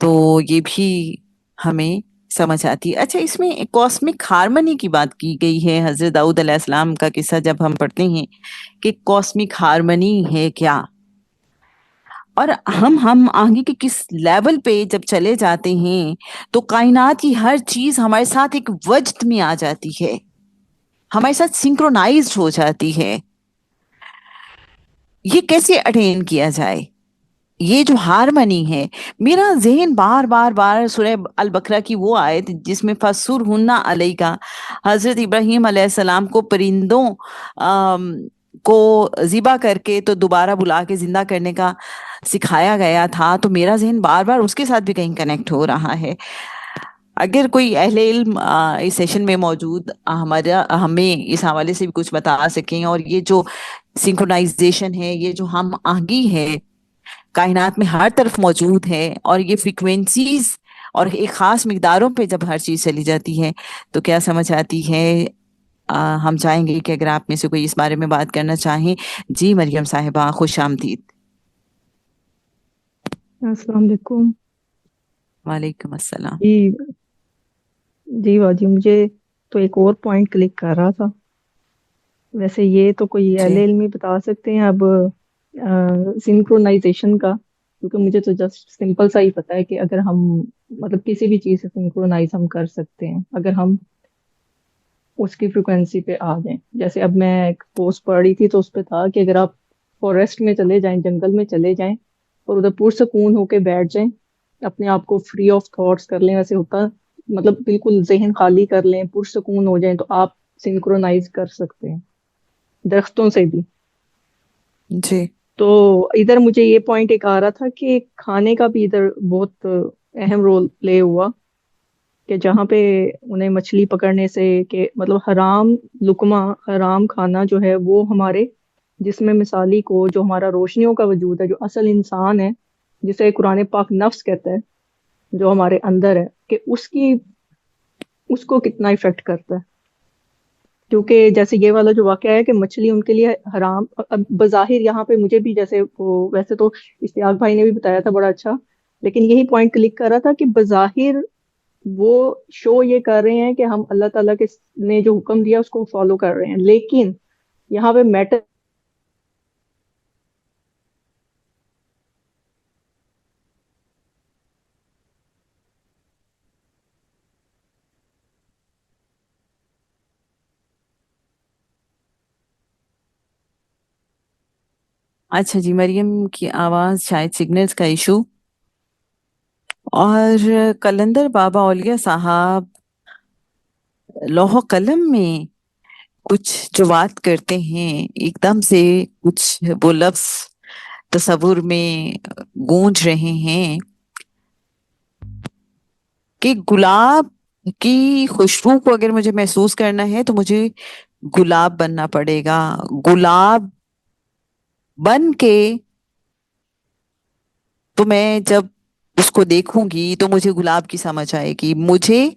تو یہ بھی ہمیں سمجھ آتی ہے. اچھا، اس میں کاسمک ہارمنی کی بات کی گئی ہے. حضرت داؤد علیہ السلام کا قصہ جب ہم پڑھتے ہیں کہ کاسمک ہارمنی ہے کیا، اور ہم آگے کے کس لیول پہ جب چلے جاتے ہیں تو کائنات کی ہر چیز ہمارے ساتھ ایک وجد میں آ جاتی ہے، ہمارے ساتھ سنکرونائزڈ ہو جاتی ہے. یہ کیسے اٹین کیا جائے؟ یہ جو ہارمنی ہے، میرا ذہن بار بار بار سورہ البقرہ کی وہ آیت جس میں فَسُرْهُنَّ عَلَيْكَ، حضرت ابراہیم علیہ السلام کو پرندوں کو ذبح کر کے تو دوبارہ بلا کے زندہ کرنے کا سکھایا گیا تھا، تو میرا ذہن بار بار اس کے ساتھ بھی کہیں کنیکٹ ہو رہا ہے. اگر کوئی اہل علم اس سیشن میں موجود ہمیں اس حوالے سے بھی کچھ بتا سکیں، اور یہ جو سنکرونائزیشن ہے، یہ جو ہم آہنگی ہے کائنات میں ہر طرف موجود ہے، اور یہ فریکوینسیز اور ایک خاص مقداروں پہ جب ہر چیز چلی جاتی ہے تو کیا سمجھ آتی ہے. ہم چاہیں گے کہ اگر آپ میں سے کوئی اس بارے میں بات کرنا چاہیں. جی مریم صاحبہ، خوش آمدید. السلام علیکم. وعلیکم السلام. جی باجی، مجھے تو ایک اور پوائنٹ کلک کر رہا تھا. ویسے یہ تو کوئی اہل جی علمی بتا سکتے ہیں اب سنکرونائزیشن کا، کیونکہ مجھے تو جسٹ سمپل سا ہی پتا ہے کہ اگر ہم مطلب کسی بھی چیز سے سنکرونائز ہم کر سکتے ہیں اگر ہم اس کی فریکوینسی پہ آ جائیں. جیسے اب میں ایک پوسٹ پڑھ رہی تھی تو اس پہ تھا کہ اگر آپ فارسٹ میں چلے جائیں، جنگل میں چلے جائیں اور ادھر پرسکون ہو کے بیٹھ جائیں، اپنے آپ کو فری آف تھاٹس کر لیں، ویسے ہوتا مطلب بالکل ذہن خالی کر لیں، پرسکون ہو جائیں، تو آپ سنکرونائز کر سکتے ہیں درختوں سے بھی. جی تو ادھر مجھے یہ پوائنٹ ایک آ رہا تھا کہ کھانے کا بھی ادھر بہت اہم رول پلے ہوا، کہ جہاں پہ انہیں مچھلی پکڑنے سے کہ مطلب حرام لقمہ، حرام کھانا جو ہے وہ ہمارے جسم مثالی کو، جو ہمارا روشنیوں کا وجود ہے، جو اصل انسان ہے جسے قرآن پاک نفس کہتا ہے، جو ہمارے اندر ہے، کہ اس کو کتنا افیکٹ کرتا ہے. کیونکہ جیسے یہ والا جو واقعہ ہے کہ مچھلی ان کے لیے حرام، اب بظاہر یہاں پہ مجھے بھی جیسے ویسے تو اشتیاق بھائی نے بھی بتایا تھا بڑا اچھا، لیکن یہی پوائنٹ کلک کر رہا تھا کہ بظاہر وہ شو یہ کر رہے ہیں کہ ہم اللہ تعالیٰ کے نے جو حکم دیا اس کو فالو کر رہے ہیں، لیکن یہاں پہ میٹر اچھا جی، مریم کی آواز شاید سگنلز کا ایشو. اور کلندر بابا اولیاء صاحب لوح و قلم میں کچھ جو بات کرتے ہیں، ایک دم سے کچھ وہ لفظ تصور میں گونج رہے ہیں کہ گلاب کی خوشبو کو اگر مجھے محسوس کرنا ہے تو مجھے گلاب بننا پڑے گا. گلاب بن کے تو میں جب اس کو دیکھوں گی تو مجھے گلاب کی سمجھ آئے گی. مجھے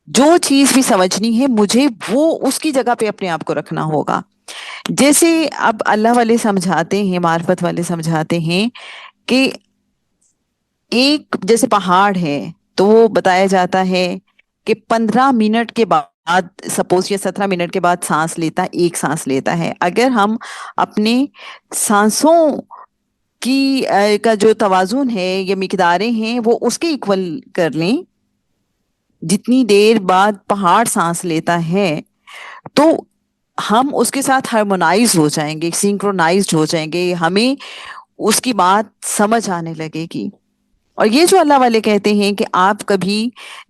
جو چیز بھی سمجھنی ہے مجھے وہ اس کی جگہ پہ اپنے آپ کو رکھنا ہوگا. جیسے اب اللہ والے سمجھاتے ہیں، معرفت والے سمجھاتے ہیں کہ ایک جیسے پہاڑ ہے تو وہ بتایا جاتا ہے کہ 15 منٹ کے بعد سپوز یا 17 منٹ کے بعد سانس لیتا ہے، ایک سانس لیتا ہے. اگر ہم اپنے سانسوں کی کا جو توازن ہے یا مقداریں ہیں وہ اس کے ایکول کر لیں، جتنی دیر بعد پہاڑ سانس لیتا ہے تو ہم اس کے ساتھ ہارمونائز ہو جائیں گے، سنکرونائزڈ ہو جائیں گے، ہمیں اس کی بات سمجھ آنے لگے گی. اور یہ جو اللہ والے کہتے ہیں کہ آپ کبھی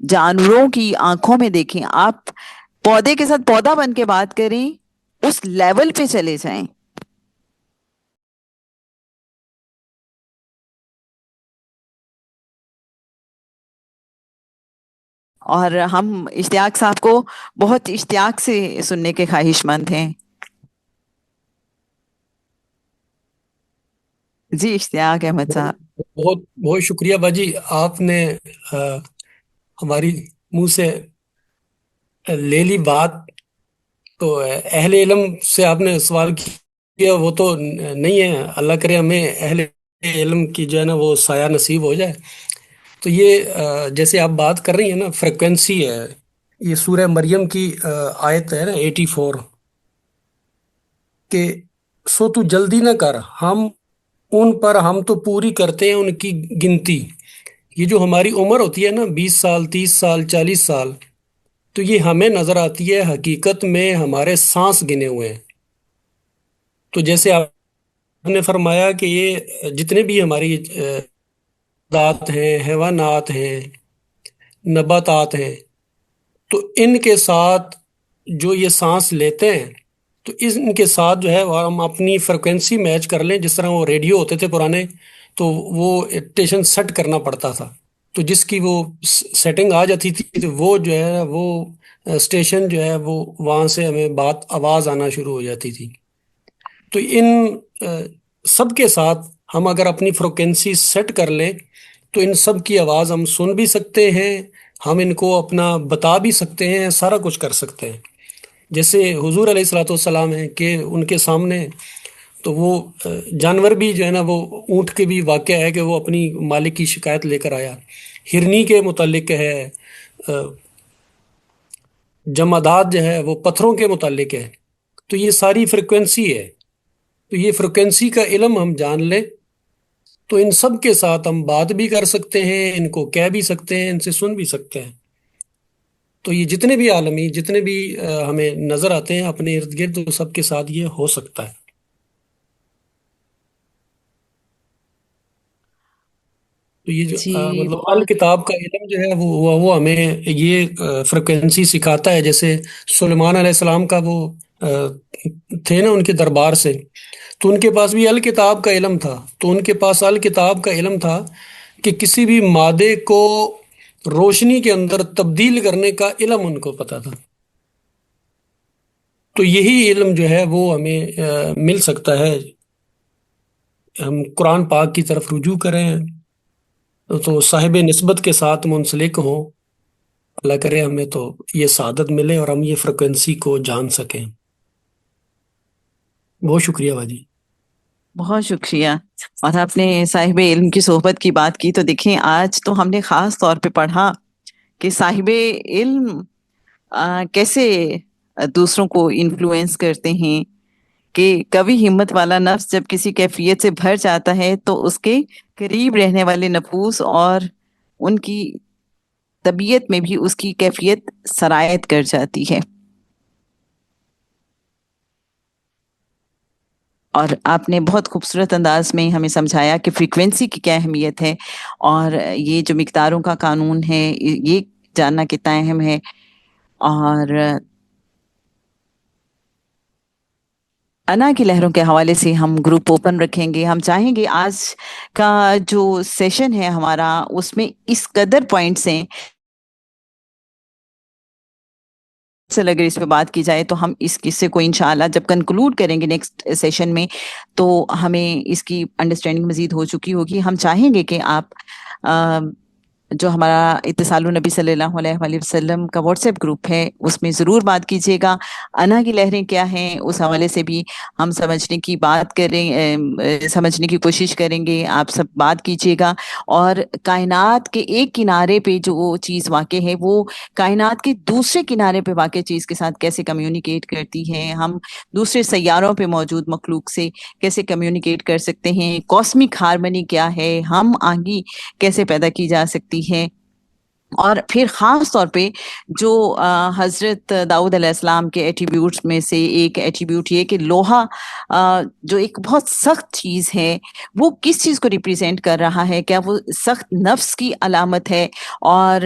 جانوروں کی آنکھوں میں دیکھیں، آپ پودے کے ساتھ پودا بن کے بات کریں، اس لیول پہ چلے جائیں. اور ہم اشتیاق صاحب کو بہت اشتیاق سے سننے کے خواہش مند ہیں. جی اشتیاق احمد صاحب. بہت بہت شکریہ باجی، آپ نے ہماری منہ سے لے لی بات. تو اہل علم سے آپ نے سوال کیا، وہ تو نہیں ہے، اللہ کرے ہمیں اہل علم کی جو ہے نا وہ سایہ نصیب ہو جائے. تو یہ جیسے آپ بات کر رہی ہیں نا فریکوینسی ہے، یہ سورہ مریم کی آیت ہے نا 84 کہ سو تو جلدی نہ کر، ہم ان پر ہم تو پوری کرتے ہیں ان کی گنتی. یہ جو ہماری عمر ہوتی ہے نا 20 سال 30 سال 40 سال، تو یہ ہمیں نظر آتی ہے، حقیقت میں ہمارے سانس گنے ہوئے ہیں. تو جیسے آپ نے فرمایا کہ یہ جتنے بھی ہماری ذات ہیں، حیوانات ہیں، نباتات ہیں، تو ان کے ساتھ جو یہ سانس لیتے ہیں، تو ان کے ساتھ جو ہے ہم اپنی فریکوینسی میچ کر لیں. جس طرح وہ ریڈیو ہوتے تھے پرانے، تو وہ اسٹیشن سیٹ کرنا پڑتا تھا، تو جس کی وہ سیٹنگ آ جاتی تھی تو وہ جو ہے وہ اسٹیشن جو ہے وہ وہاں سے ہمیں آواز آنا شروع ہو جاتی تھی. تو ان سب کے ساتھ ہم اگر اپنی فریکوینسی سیٹ کر لیں تو ان سب کی آواز ہم سن بھی سکتے ہیں، ہم ان کو اپنا بتا بھی سکتے ہیں، سارا کچھ کر سکتے ہیں. جیسے حضور علیہ الصلوۃ والسلام ہیں کہ ان کے سامنے تو وہ جانور بھی جو ہے نا، وہ اونٹ کے بھی واقعہ ہے کہ وہ اپنی مالک کی شکایت لے کر آیا. ہرنی کے متعلق ہے، جمادات جو ہے وہ پتھروں کے متعلق ہے. تو یہ ساری فریکوینسی ہے. تو یہ فریکوینسی کا علم ہم جان لیں تو ان سب کے ساتھ ہم بات بھی کر سکتے ہیں، ان کو کہہ بھی سکتے ہیں، ان سے سن بھی سکتے ہیں. تو یہ جتنے بھی عالمی جتنے بھی ہمیں نظر آتے ہیں اپنے ارد گرد، تو سب کے ساتھ یہ ہو سکتا ہے. تو یہ جو جی مطلب بہت الکتاب کا علم جو ہے وہ ہمیں یہ فریکوینسی سکھاتا ہے. جیسے سلیمان علیہ السلام کا وہ تھے نا ان کے دربار سے، تو ان کے پاس بھی الکتاب کا علم تھا. تو ان کے پاس الکتاب کا علم تھا کہ کسی بھی مادے کو روشنی کے اندر تبدیل کرنے کا علم ان کو پتا تھا. تو یہی علم جو ہے وہ ہمیں مل سکتا ہے. ہم قرآن پاک کی طرف رجوع کریں تو صاحب نسبت کے ساتھ منسلک ہوں. اللہ کرے ہمیں تو یہ سعادت ملے اور ہم یہ فریکوینسی کو جان سکیں. بہت شکریہ باجی. بہت شکریہ. اور آپ نے صاحب علم کی صحبت کی بات کی، تو دیکھیں آج تو ہم نے خاص طور پہ پڑھا کہ صاحب علم کیسے دوسروں کو انفلوئنس کرتے ہیں. کہ کبھی ہمت والا نفس جب کسی کیفیت سے بھر جاتا ہے تو اس کے قریب رہنے والے نفوس اور ان کی طبیعت میں بھی اس کی کیفیت سرایت کر جاتی ہے. اور آپ نے بہت خوبصورت انداز میں ہمیں سمجھایا کہ فریکوینسی کی کیا اہمیت ہے، اور یہ جو مقداروں کا قانون ہے یہ جاننا کتنا اہم ہے. اور انا کی لہروں کے حوالے سے ہم گروپ اوپن رکھیں گے. ہم چاہیں گے آج کا جو سیشن ہے ہمارا اس میں اس قدر پوائنٹس ہیں، اگر اس پہ بات کی جائے تو ہم اس قصے کو انشاءاللہ جب کنکلوڈ کریں گے نیکسٹ سیشن میں تو ہمیں اس کی انڈرسٹینڈنگ مزید ہو چکی ہوگی. ہم چاہیں گے کہ آپ جو ہمارا اتصال النبی صلی اللہ علیہ وآلہ وسلم کا واٹس ایپ گروپ ہے اس میں ضرور بات کیجیے گا. انا کی لہریں کیا ہیں اس حوالے سے بھی ہم سمجھنے کی بات کریں، سمجھنے کی کوشش کریں گے. آپ سب بات کیجیے گا. اور کائنات کے ایک کنارے پہ جو چیز واقع ہے وہ کائنات کے دوسرے کنارے پہ واقع چیز کے ساتھ کیسے کمیونیکیٹ کرتی ہے، ہم دوسرے سیاروں پہ موجود مخلوق سے کیسے کمیونیکیٹ کر سکتے ہیں، کاسمک ہارمنی کیا ہے، ہم آہنگی کیسے پیدا کی جا سکتی ہے. اور پھر خاص طور پہ جو حضرت داؤد علیہ السلام کے ایٹریبیوٹس میں سے ایک ایٹریبیوٹ یہ کہ لوہا جو ایک بہت سخت چیز ہے وہ کس چیز کو ریپریزینٹ کر رہا ہے. کیا وہ سخت نفس کی علامت ہے اور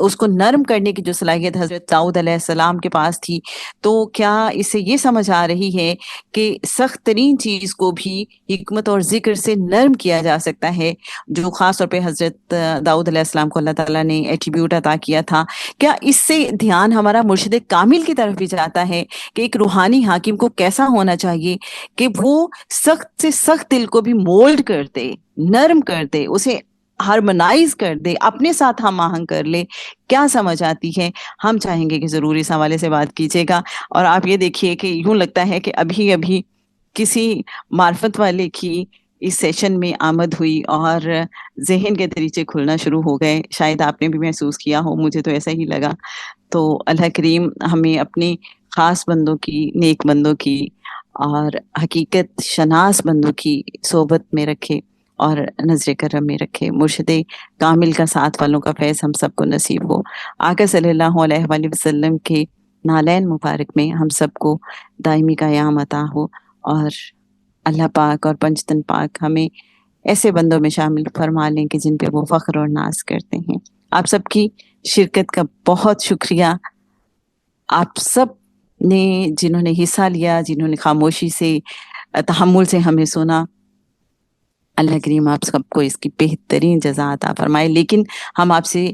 اس کو نرم کرنے کی جو صلاحیت حضرت داؤد علیہ السلام کے پاس تھی، تو کیا اس سے یہ سمجھ آ رہی ہے کہ سخت ترین چیز کو بھی حکمت اور ذکر سے نرم کیا جا سکتا ہے، جو خاص طور پہ حضرت داؤد علیہ السلام کو اللہ تعالیٰ نے ایٹریبیوٹ عطا کیا تھا. کیا اس سے دھیان ہمارا مرشد کامل کی طرف بھی جاتا ہے کہ ایک روحانی حاکم کو کیسا ہونا چاہیے کہ وہ سخت سے سخت دل کو بھی مولڈ کر دے، نرم کر دے، اسے ہارمونائز کر دے، اپنے ساتھ ہم آہنگ کر لے. کیا سمجھ آتی ہے؟ ہم چاہیں گے کہ ضرور اس حوالے سے بات کیجیے گا. اور آپ یہ دیکھیے کہ یوں لگتا ہے کہ ابھی ابھی کسی معرفت والے کی اس سیشن میں آمد ہوئی اور ذہن کے دریچے کھلنا شروع ہو گئے. شاید آپ نے بھی محسوس کیا ہو, مجھے تو ایسا ہی لگا. تو اللہ کریم ہمیں اپنے خاص بندوں کی, نیک بندوں کی اور حقیقت شناس بندوں کی صحبت میں رکھے اور نظر کرم میں رکھے. مرشد کامل کا ساتھ والوں کا فیض ہم سب کو نصیب ہو. آقا صلی اللہ علیہ وآلہ وسلم کے نالین مبارک میں ہم سب کو دائمی قیام عطا ہو, اور اللہ پاک اور پنجتن پاک ہمیں ایسے بندوں میں شامل فرما لیں کہ جن پہ وہ فخر اور ناز کرتے ہیں. آپ سب کی شرکت کا بہت شکریہ. آپ سب نے جنہوں نے حصہ لیا, جنہوں نے خاموشی سے تحمل سے ہمیں سنا, اللہ کریم آپ سب کو اس کی بہترین جزا عطا فرمائے. لیکن ہم آپ سے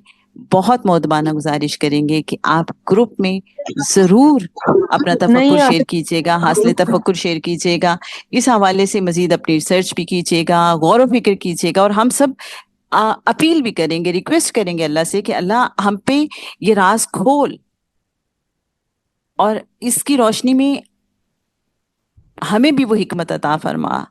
بہت مؤدبانہ گزارش کریں گے کہ آپ گروپ میں ضرور اپنا تفکر شیئر کیجیے گا, حاصل تفکر شیئر کیجیے گا. اس حوالے سے مزید اپنی ریسرچ بھی کیجیے گا, غور و فکر کیجیے گا, اور ہم سب اپیل بھی کریں گے, ریکویسٹ کریں گے اللہ سے کہ اللہ ہم پہ یہ راز کھول اور اس کی روشنی میں ہمیں بھی وہ حکمت عطا فرما,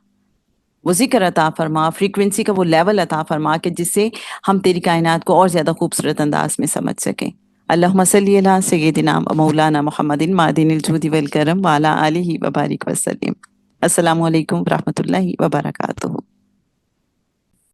وہ ذکر عطا فرما, فریکوینسی کا وہ لیول عطا فرما کہ جس سے ہم تیری کائنات کو اور زیادہ خوبصورت انداز میں سمجھ سکیں. اللہم صلی علی سیدنا مولانا محمد معدن الجود والکرم وعلی آلہ وبارک وسلم. السلام علیکم ورحمۃ اللہ وبرکاتہ.